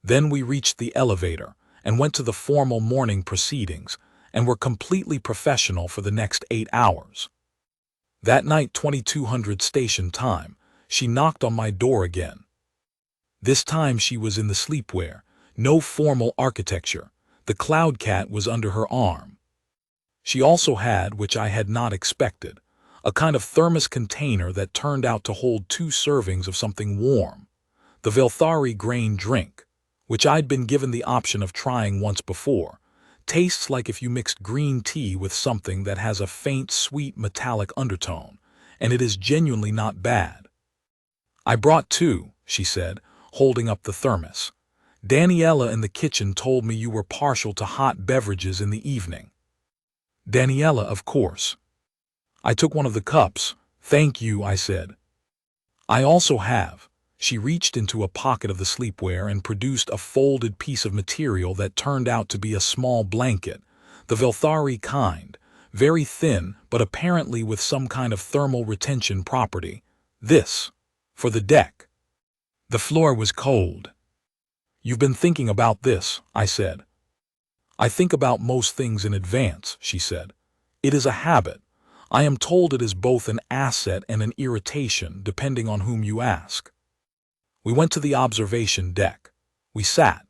Then we reached the elevator and went to the formal morning proceedings and were completely professional for the next 8 hours. That night, 2200 station time, she knocked on my door again. This time she was in the sleepwear, no formal architecture. The cloud cat was under her arm. She also had, which I had not expected, a kind of thermos container that turned out to hold 2 servings of something warm, the Velthari grain drink, which I'd been given the option of trying once before. Tastes like if you mixed green tea with something that has a faint, sweet, metallic undertone, and it is genuinely not bad. "I brought 2, she said, holding up the thermos. "Daniela in the kitchen told me you were partial to hot beverages in the evening." "Daniela, of course." I took one of the cups. "Thank you," I said. "I also have." She reached into a pocket of the sleepwear and produced a folded piece of material that turned out to be a small blanket, the Velthari kind, very thin but apparently with some kind of thermal retention property. "This, for the deck." The floor was cold. "You've been thinking about this," I said. "I think about most things in advance," she said. "It is a habit. I am told it is both an asset and an irritation, depending on whom you ask." We went to the observation deck. We sat.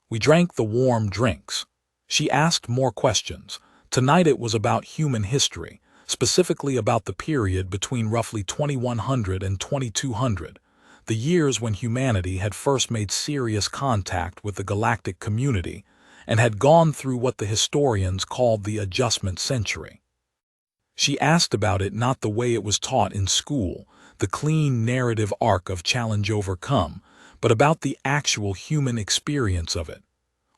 We drank the warm drinks. She asked more questions. Tonight it was about human history, specifically about the period between roughly 2100 and 2200, the years when humanity had first made serious contact with the galactic community and had gone through what the historians called the adjustment century. She asked about it not the way it was taught in school, the clean narrative arc of challenge overcome, but about the actual human experience of it.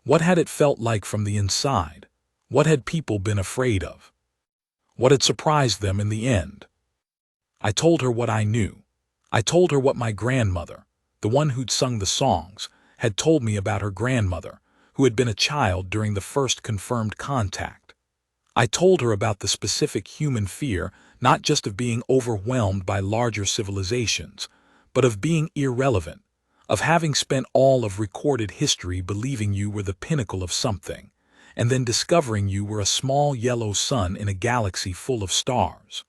What had it felt like from the inside? What had people been afraid of? What had surprised them in the end? I told her what I knew. I told her what my grandmother, the one who'd sung the songs, had told me about her grandmother, who had been a child during the first confirmed contact. I told her about the specific human fear, not just of being overwhelmed by larger civilizations, but of being irrelevant, of having spent all of recorded history believing you were the pinnacle of something, and then discovering you were a small yellow sun in a galaxy full of stars.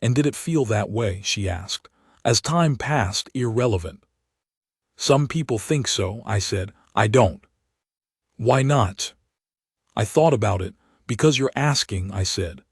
"And did it feel that way?" she asked. "As time passed, irrelevant?" "Some people think so," I said. "I don't." "Why not?" I thought about it. "Because you're asking," I said.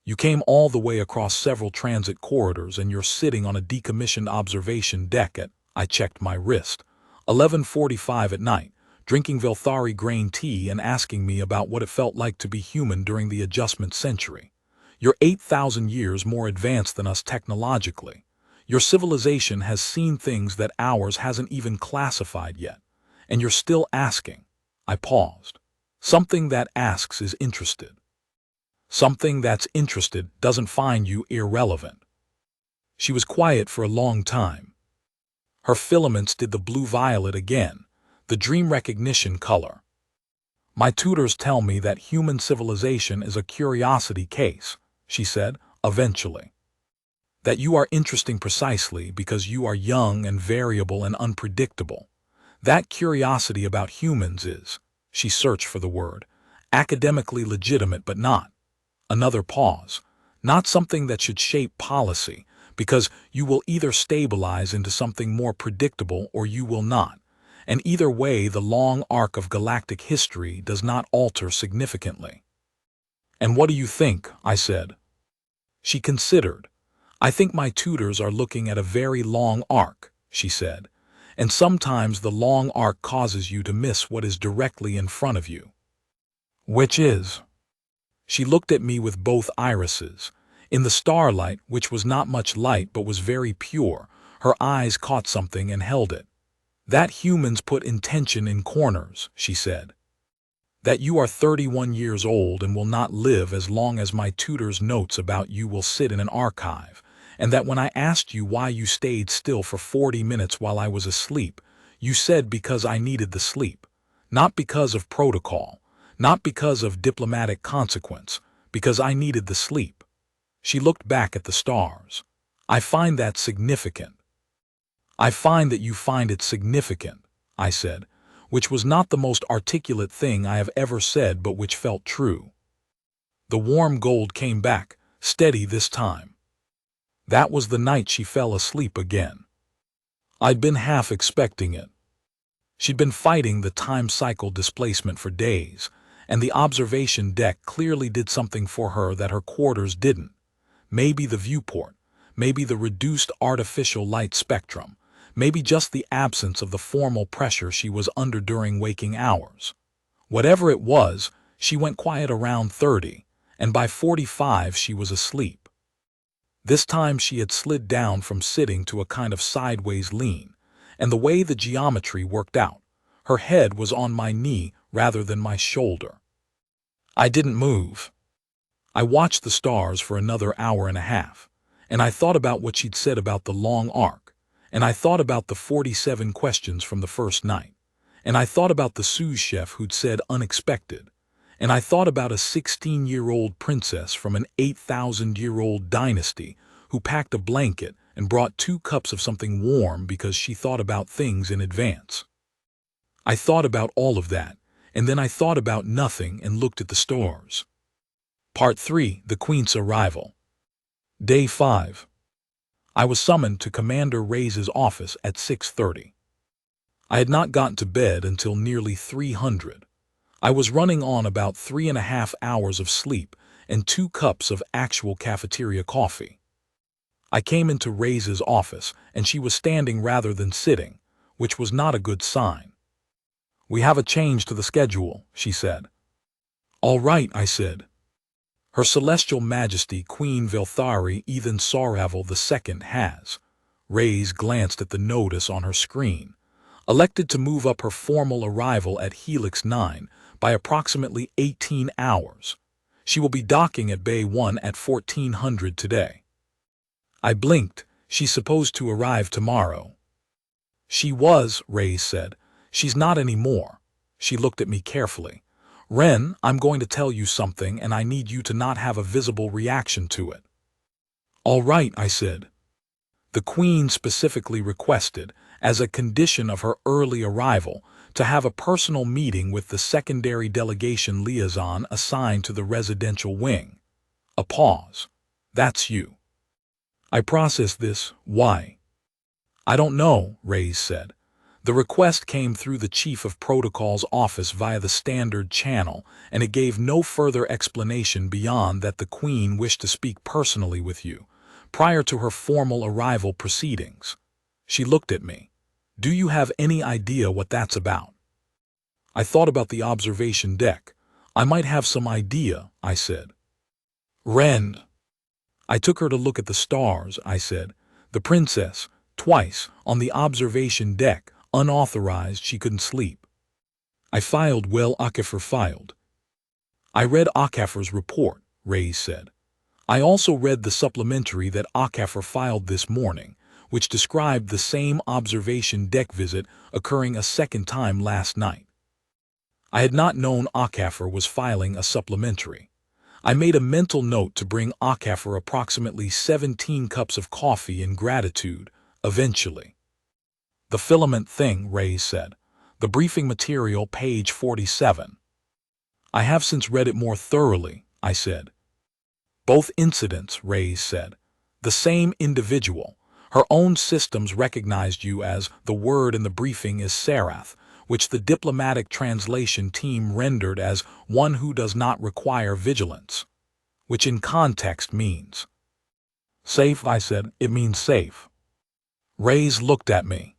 "You came all the way across several transit corridors and you're sitting on a decommissioned observation deck at," I checked my wrist, "11:45 at night, drinking Velthari grain tea and asking me about what it felt like to be human during the adjustment century. You're 8,000 years more advanced than us technologically. Your civilization has seen things that ours hasn't even classified yet, and you're still asking." I paused. "Something that asks is interested. Something that's interested doesn't find you irrelevant." She was quiet for a long time. Her filaments did the blue-violet again, the dream recognition color. My tutors tell me that human civilization is a curiosity case, she said, eventually. That you are interesting precisely because you are young and variable and unpredictable. That curiosity about humans is, she searched for the word, academically legitimate but not. Another pause. Not something that should shape policy, because you will either stabilize into something more predictable or you will not. And either way, the long arc of galactic history does not alter significantly. And what do you think? I said. She considered. I think my tutors are looking at a very long arc, she said. And sometimes the long arc causes you to miss what is directly in front of you. Which is? She looked at me with both irises. In the starlight, which was not much light but was very pure, her eyes caught something and held it. That humans put intention in corners, she said. That you are 31 years old and will not live as long as my tutor's notes about you will sit in an archive, and that when I asked you why you stayed still for 40 minutes while I was asleep, you said because I needed the sleep. Not because of protocol, not because of diplomatic consequence, because I needed the sleep. She looked back at the stars. I find that significant. I find that you find it significant, I said, which was not the most articulate thing I have ever said but which felt true. The warm gold came back, steady this time. That was the night she fell asleep again. I'd been half expecting it. She'd been fighting the time cycle displacement for days, and the observation deck clearly did something for her that her quarters didn't. Maybe the viewport, maybe the reduced artificial light spectrum, maybe just the absence of the formal pressure she was under during waking hours. Whatever it was, she went quiet around 30, and by 45 she was asleep. This time she had slid down from sitting to a kind of sideways lean, and the way the geometry worked out, her head was on my knee rather than my shoulder. I didn't move. I watched the stars for another hour and a half, and I thought about what she'd said about the long arc, and I thought about the 47 questions from the first night, and I thought about the sous chef who'd said unexpected, and I thought about a 16-year-old princess from an 8,000-year-old dynasty who packed a blanket and brought 2 cups of something warm because she thought about things in advance. I thought about all of that, and then I thought about nothing and looked at the stars. Part 3. The Queen's Arrival. Day 5. I was summoned to Commander Reyes's office at 6:30. I had not gotten to bed until nearly 300. I was running on about 3.5 hours of sleep and 2 cups of actual cafeteria coffee. I came into Reyes's office, and she was standing rather than sitting, which was not a good sign. "We have a change to the schedule," she said. "All right," I said. "Her Celestial Majesty Queen Velthari Ethan Saravel II has," Reyes glanced at the notice on her screen, "elected to move up her formal arrival at Helix 9 by approximately 18 hours. She will be docking at Bay 1 at 1400 today." I blinked. "She's supposed to arrive tomorrow." "She was," Reyes said. "She's not anymore." She looked at me carefully. "Ren, I'm going to tell you something and I need you to not have a visible reaction to it." "All right," I said. "The Queen specifically requested, as a condition of her early arrival, to have a personal meeting with the secondary delegation liaison assigned to the residential wing." A pause. "That's you." I processed this. "Why?" "I don't know," Reyes said. "The request came through the Chief of Protocol's office via the standard channel, and it gave no further explanation beyond that the Queen wished to speak personally with you, prior to her formal arrival proceedings." She looked at me. "Do you have any idea what that's about?" I thought about the observation deck. "I might have some idea," I said. "Ren." "I took her to look at the stars," I said. "The princess, twice, on the observation deck, unauthorized, she couldn't sleep." I filed. "Well, Akafor filed." "I read Akafor's report," Reyes said. "I also read the supplementary that Akafor filed this morning, which described the same observation deck visit occurring a second time last night. I had not known Akafor was filing a supplementary. I made a mental note to bring Akafor approximately 17 cups of coffee in gratitude, eventually. The filament thing, Reyes said. The briefing material, page 47. I have since read it more thoroughly, I said. Both incidents, Reyes said. The same individual. Her own systems recognized you as the word in the briefing is Sarath, which the diplomatic translation team rendered as one who does not require vigilance, which in context means safe, I said. It means safe. Reyes looked at me.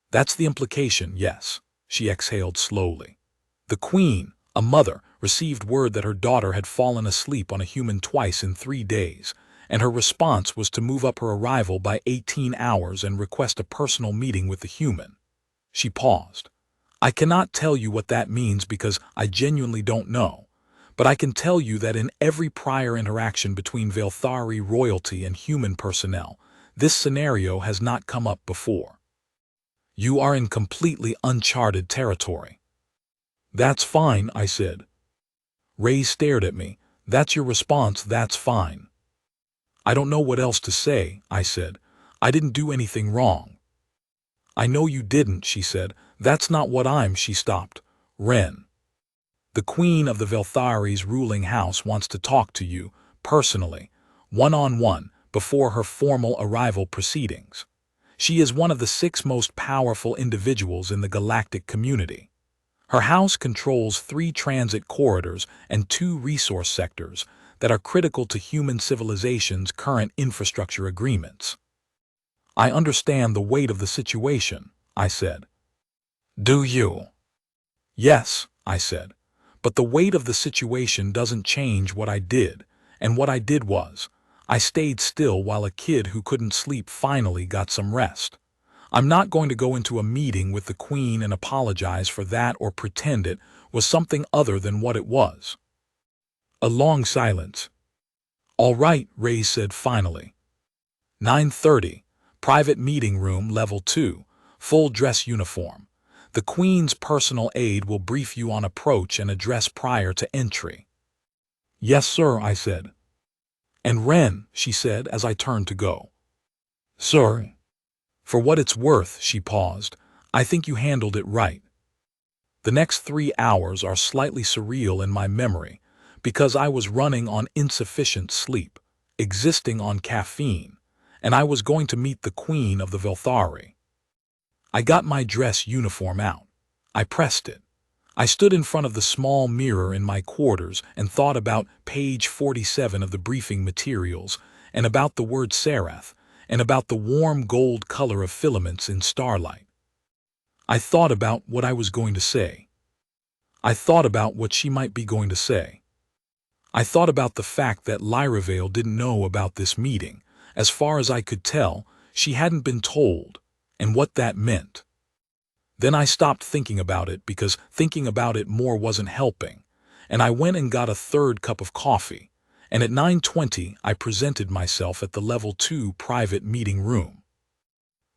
That's the implication, yes, she exhaled slowly. The Queen, a mother, received word that her daughter had fallen asleep on a human twice in 3 days, and her response was to move up her arrival by 18 hours and request a personal meeting with the human. She paused. I cannot tell you what that means because I genuinely don't know, but I can tell you that in every prior interaction between Velthari royalty and human personnel, this scenario has not come up before. You are in completely uncharted territory. That's fine, I said. Reyes stared at me. That's your response, that's fine. I don't know what else to say, I said. I didn't do anything wrong. I know you didn't, she said. That's not what she stopped. Ren. The Queen of the Velthari's ruling house wants to talk to you, personally, one-on-one, before her formal arrival proceedings. She is one of the 6 most powerful individuals in the galactic community. Her house controls 3 transit corridors and 2 resource sectors that are critical to human civilization's current infrastructure agreements. I understand the weight of the situation, I said. Do you? Yes, I said. But the weight of the situation doesn't change what I did, and what I did was, I stayed still while a kid who couldn't sleep finally got some rest. I'm not going to go into a meeting with the Queen and apologize for that or pretend it was something other than what it was. A long silence. All right, Reyes said finally. 9:30, private meeting room, level 2, full dress uniform. The Queen's personal aide will brief you on approach and address prior to entry. Yes, sir, I said. And Ren, she said as I turned to go. Sir. For what it's worth, she paused, I think you handled it right. The next 3 hours are slightly surreal in my memory because I was running on insufficient sleep, existing on caffeine, and I was going to meet the Queen of the Velthari. I got my dress uniform out. I pressed it. I stood in front of the small mirror in my quarters and thought about page 47 of the briefing materials and about the word Sarath and about the warm gold color of filaments in starlight. I thought about what I was going to say. I thought about what she might be going to say. I thought about the fact that Lyravale didn't know about this meeting. As far as I could tell, she hadn't been told, and what that meant. Then I stopped thinking about it because thinking about it more wasn't helping, and I went and got a 3rd cup of coffee, and at 9:20 I presented myself at the level 2 private meeting room.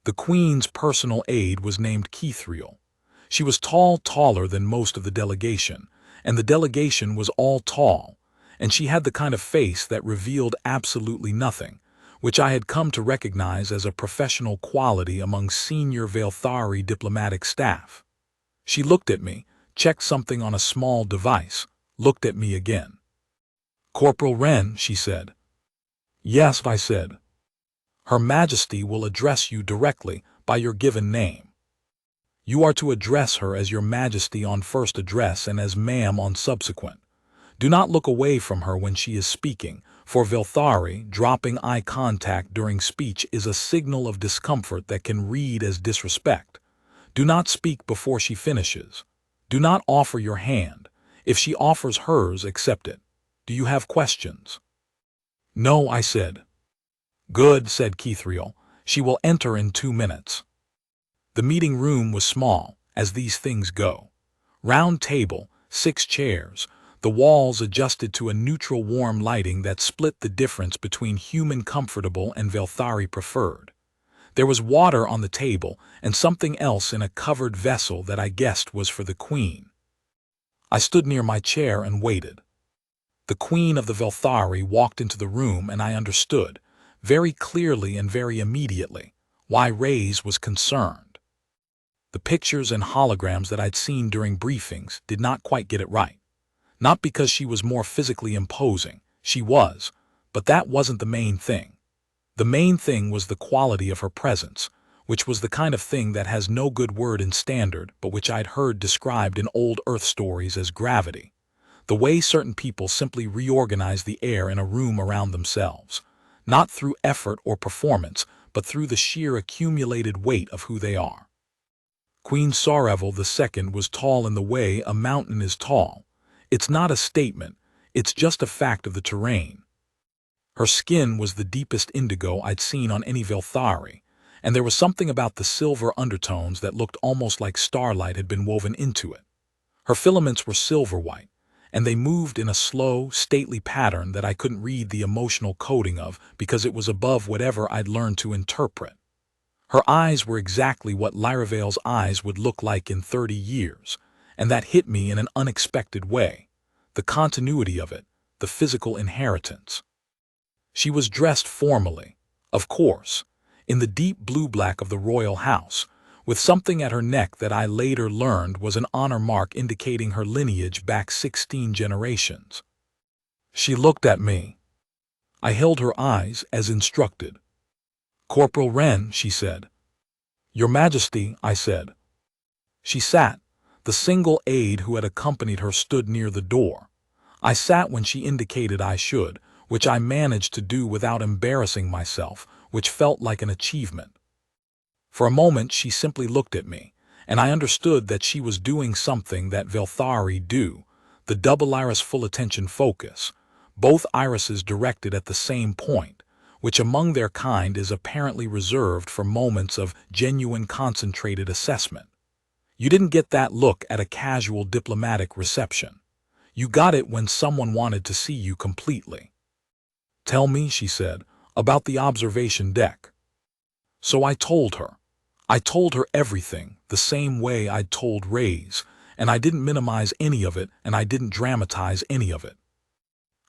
The Queen's personal aide was named Kithriel. She was taller than most of the delegation, and the delegation was all tall, and she had the kind of face that revealed absolutely nothing, which I had come to recognize as a professional quality among senior Velthari diplomatic staff. She looked at me, checked something on a small device, looked at me again. Corporal Ren, she said. Yes, I said. Her Majesty will address you directly by your given name. You are to address her as Your Majesty on first address and as Ma'am on subsequent. Do not look away from her when she is speaking. For Velthari, dropping eye contact during speech is a signal of discomfort that can read as disrespect. Do not speak before she finishes. Do not offer your hand. If she offers hers, accept it. Do you have questions? No, I said. Good, said Kithriel. She will enter in 2 minutes. The meeting room was small, as these things go. Round table, 6 chairs, the walls adjusted to a neutral warm lighting that split the difference between human comfortable and Velthari preferred. There was water on the table and something else in a covered vessel that I guessed was for the queen. I stood near my chair and waited. The queen of the Velthari walked into the room, and I understood, very clearly and very immediately, why Reyes was concerned. The pictures and holograms that I'd seen during briefings did not quite get it right. Not because she was more physically imposing, she was, but that wasn't the main thing. The main thing was the quality of her presence, which was the kind of thing that has no good word in standard, but which I'd heard described in old Earth stories as gravity. The way certain people simply reorganize the air in a room around themselves, not through effort or performance, but through the sheer accumulated weight of who they are. Queen Sorrevel II was tall in the way a mountain is tall. It's not a statement, it's just a fact of the terrain. Her skin was the deepest indigo I'd seen on any Velthari, and there was something about the silver undertones that looked almost like starlight had been woven into it. Her filaments were silver white, and they moved in a slow, stately pattern that I couldn't read the emotional coding of because it was above whatever I'd learned to interpret. Her eyes were exactly what Lyravale's eyes would look like in 30 years, and that hit me in an unexpected way. The continuity of it, the physical inheritance. She was dressed formally, of course, in the deep blue-black of the royal house, with something at her neck that I later learned was an honor mark indicating her lineage back 16 generations. She looked at me. I held her eyes as instructed. "Corporal Wren," she said. "Your Majesty," I said. She sat. The single aide who had accompanied her stood near the door. I sat when she indicated I should, which I managed to do without embarrassing myself, which felt like an achievement. For a moment she simply looked at me, and I understood that she was doing something that Velthari do, the double iris full attention focus, both irises directed at the same point, which among their kind is apparently reserved for moments of genuine concentrated assessment. You didn't get that look at a casual diplomatic reception. You got it when someone wanted to see you completely. "Tell me," she said, "about the observation deck." So I told her. I told her everything, the same way I'd told Reyes, and I didn't minimize any of it, and I didn't dramatize any of it.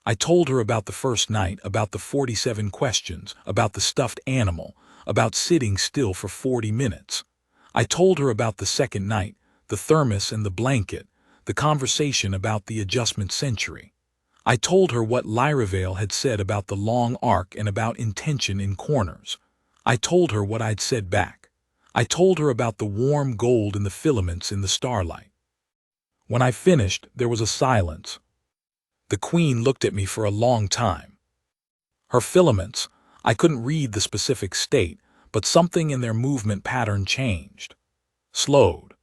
I told her about the first night, about the 47 questions, about the stuffed animal, about sitting still for 40 minutes. I told her about the second night, the thermos and the blanket, the conversation about the adjustment century. I told her what Lyravale had said about the long arc and about intention in corners. I told her what I'd said back. I told her about the warm gold in the filaments in the starlight. When I finished, there was a silence. The queen looked at me for a long time. Her filaments, I couldn't read the specific state, but something in their movement pattern changed. Slowed.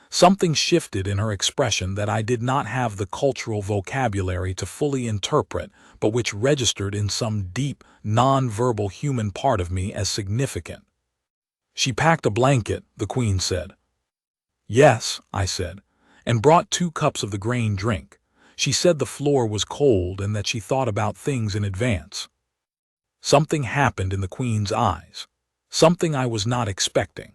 Something shifted in her expression that I did not have the cultural vocabulary to fully interpret, but which registered in some deep, non-verbal human part of me as significant. "She packed a blanket," the queen said. "Yes," I said, "and brought 2 cups of the grain drink. She said the floor was cold and that she thought about things in advance." Something happened in the queen's eyes. Something I was not expecting.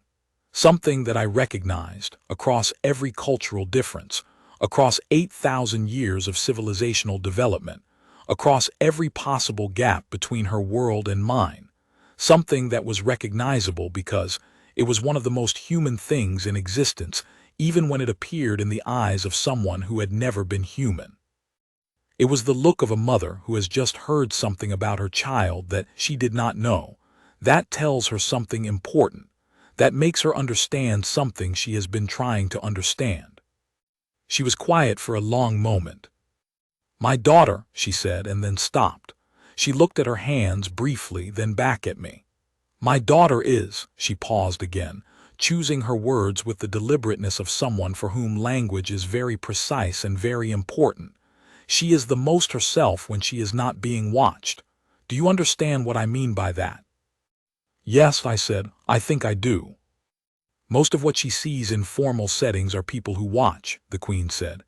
Something that I recognized across every cultural difference, across 8,000 years of civilizational development, across every possible gap between her world and mine. Something that was recognizable because it was one of the most human things in existence, even when it appeared in the eyes of someone who had never been human. It was the look of a mother who has just heard something about her child that she did not know. That tells her something important. That makes her understand something she has been trying to understand. She was quiet for a long moment. "My daughter," she said, and then stopped. She looked at her hands briefly, then back at me. "My daughter is," she paused again, choosing her words with the deliberateness of someone for whom language is very precise and very important. "She is the most herself when she is not being watched. Do you understand what I mean by that?" "Yes," I said, "I think I do." "Most of what she sees in formal settings are people who watch," the queen said,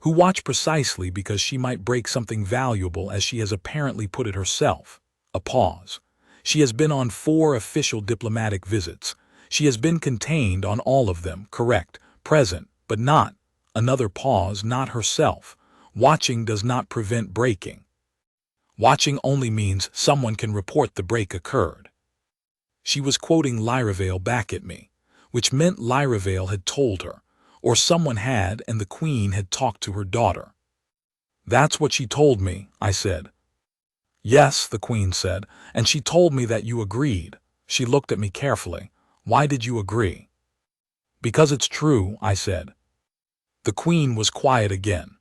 "who watch precisely because she might break something valuable, as she has apparently put it herself." A pause. She has been on 4 official diplomatic visits. She has been contained on all of them, correct, present, but not. Another pause, not herself. Watching does not prevent breaking. Watching only means someone can report the break occurred. She was quoting Lyravale back at me, which meant Lyravale had told her, or someone had, and the Queen had talked to her daughter. That's what she told me, I said. Yes, the Queen said, and she told me that you agreed. She looked at me carefully. Why did you agree? Because it's true, I said. The Queen was quiet again.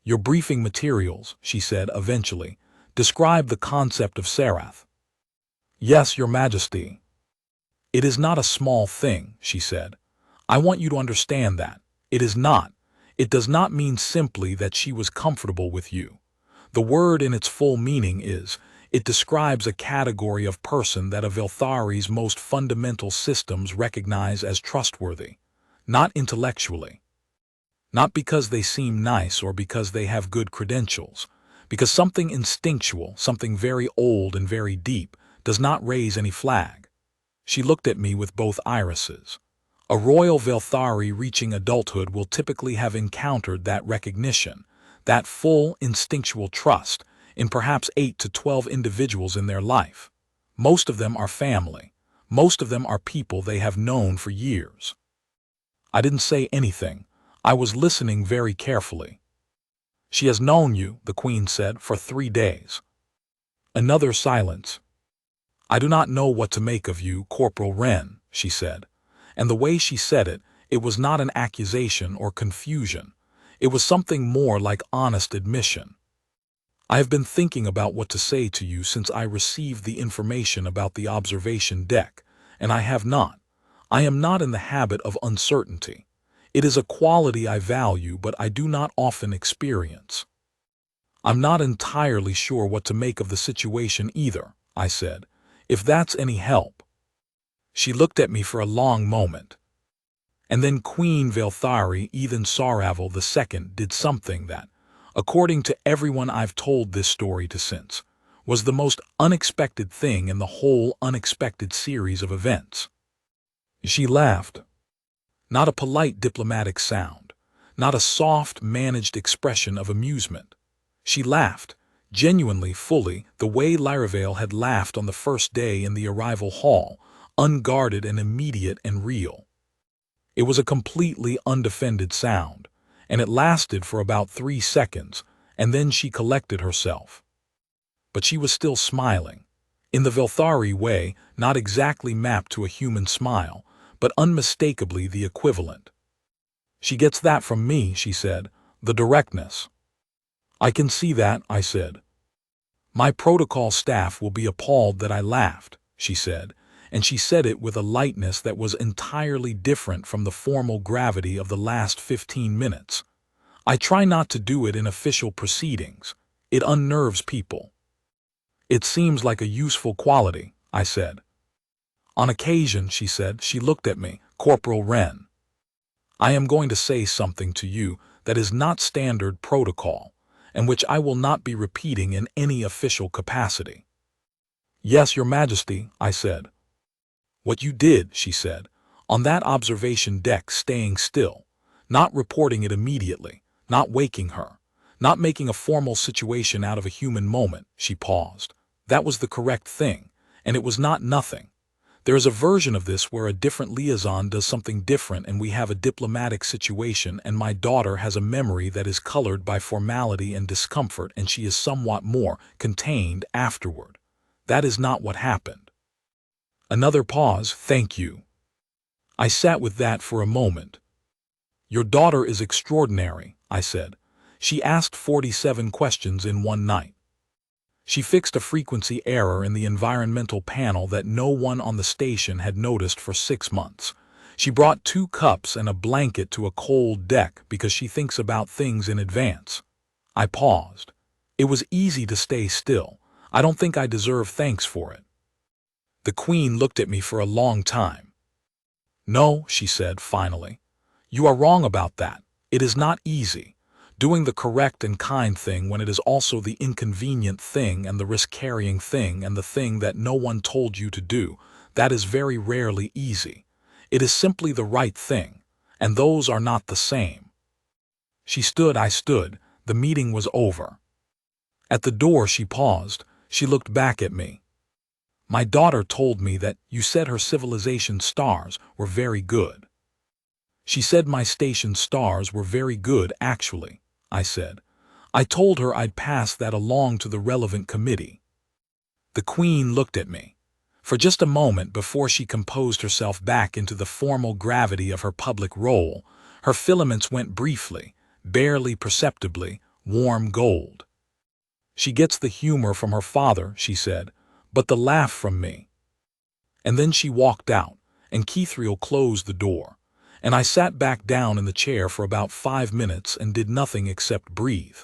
Your briefing materials, she said eventually, describe the concept of Sarath. Yes, Your Majesty. It is not a small thing, she said. I want you to understand that. It is not. It does not mean simply that she was comfortable with you. The word in its full meaning is, it describes a category of person that a Velthari's most fundamental systems recognize as trustworthy, not intellectually. Not because they seem nice or because they have good credentials, because something instinctual, something very old and very deep, does not raise any flag. She looked at me with both irises. A royal Velthari reaching adulthood will typically have encountered that recognition, that full instinctual trust, in perhaps 8 to 12 individuals in their life. Most of them are family. Most of them are people they have known for years. I didn't say anything. I was listening very carefully. She has known you, the Queen said, for 3 days. Another silence. I do not know what to make of you, Corporal Wren, she said. And the way she said it, it was not an accusation or confusion. It was something more like honest admission. I have been thinking about what to say to you since I received the information about the observation deck, and I have not. I am not in the habit of uncertainty. It is a quality I value, but I do not often experience. I'm not entirely sure what to make of the situation either, I said, if that's any help. She looked at me for a long moment. And then Queen Velthari Ethan Saravel II did something that, according to everyone I've told this story to since, was the most unexpected thing in the whole unexpected series of events. She laughed. Not a polite diplomatic sound, not a soft, managed expression of amusement. She laughed, genuinely, fully, the way Lyravale had laughed on the first day in the arrival hall, unguarded and immediate and real. It was a completely undefended sound, and it lasted for about 3 seconds, and then she collected herself. But she was still smiling, in the Velthari way, not exactly mapped to a human smile, but unmistakably the equivalent. She gets that from me, she said, the directness. I can see that, I said. My protocol staff will be appalled that I laughed, she said, and she said it with a lightness that was entirely different from the formal gravity of the last 15 minutes. I try not to do it in official proceedings. It unnerves people. It seems like a useful quality, I said. On occasion, she said, she looked at me, Corporal Wren. I am going to say something to you that is not standard protocol, and which I will not be repeating in any official capacity. Yes, Your Majesty, I said. What you did, she said, on that observation deck, staying still, not reporting it immediately, not waking her, not making a formal situation out of a human moment, she paused. That was the correct thing, and it was not nothing. There is a version of this where a different liaison does something different and we have a diplomatic situation and my daughter has a memory that is colored by formality and discomfort and she is somewhat more contained afterward. That is not what happened. Another pause, thank you. I sat with that for a moment. Your daughter is extraordinary, I said. She asked 47 questions in one night. She fixed a frequency error in the environmental panel that no one on the station had noticed for 6 months. She brought 2 cups and a blanket to a cold deck because she thinks about things in advance. I paused. It was easy to stay still. I don't think I deserve thanks for it. The Queen looked at me for a long time. No, she said finally. You are wrong about that. It is not easy. Doing the correct and kind thing when it is also the inconvenient thing and the risk-carrying thing and the thing that no one told you to do, that is very rarely easy. It is simply the right thing, and those are not the same. She stood, I stood. The meeting was over. At the door she paused. She looked back at me. My daughter told me that you said her civilization stars were very good. She said my station stars were very good, actually, I said. I told her I'd pass that along to the relevant committee. The Queen looked at me. For just a moment before she composed herself back into the formal gravity of her public role, her filaments went briefly, barely perceptibly, warm gold. She gets the humor from her father, she said, but the laugh from me. And then she walked out, and Keithriel closed the door, and I sat back down in the chair for about 5 minutes and did nothing except breathe.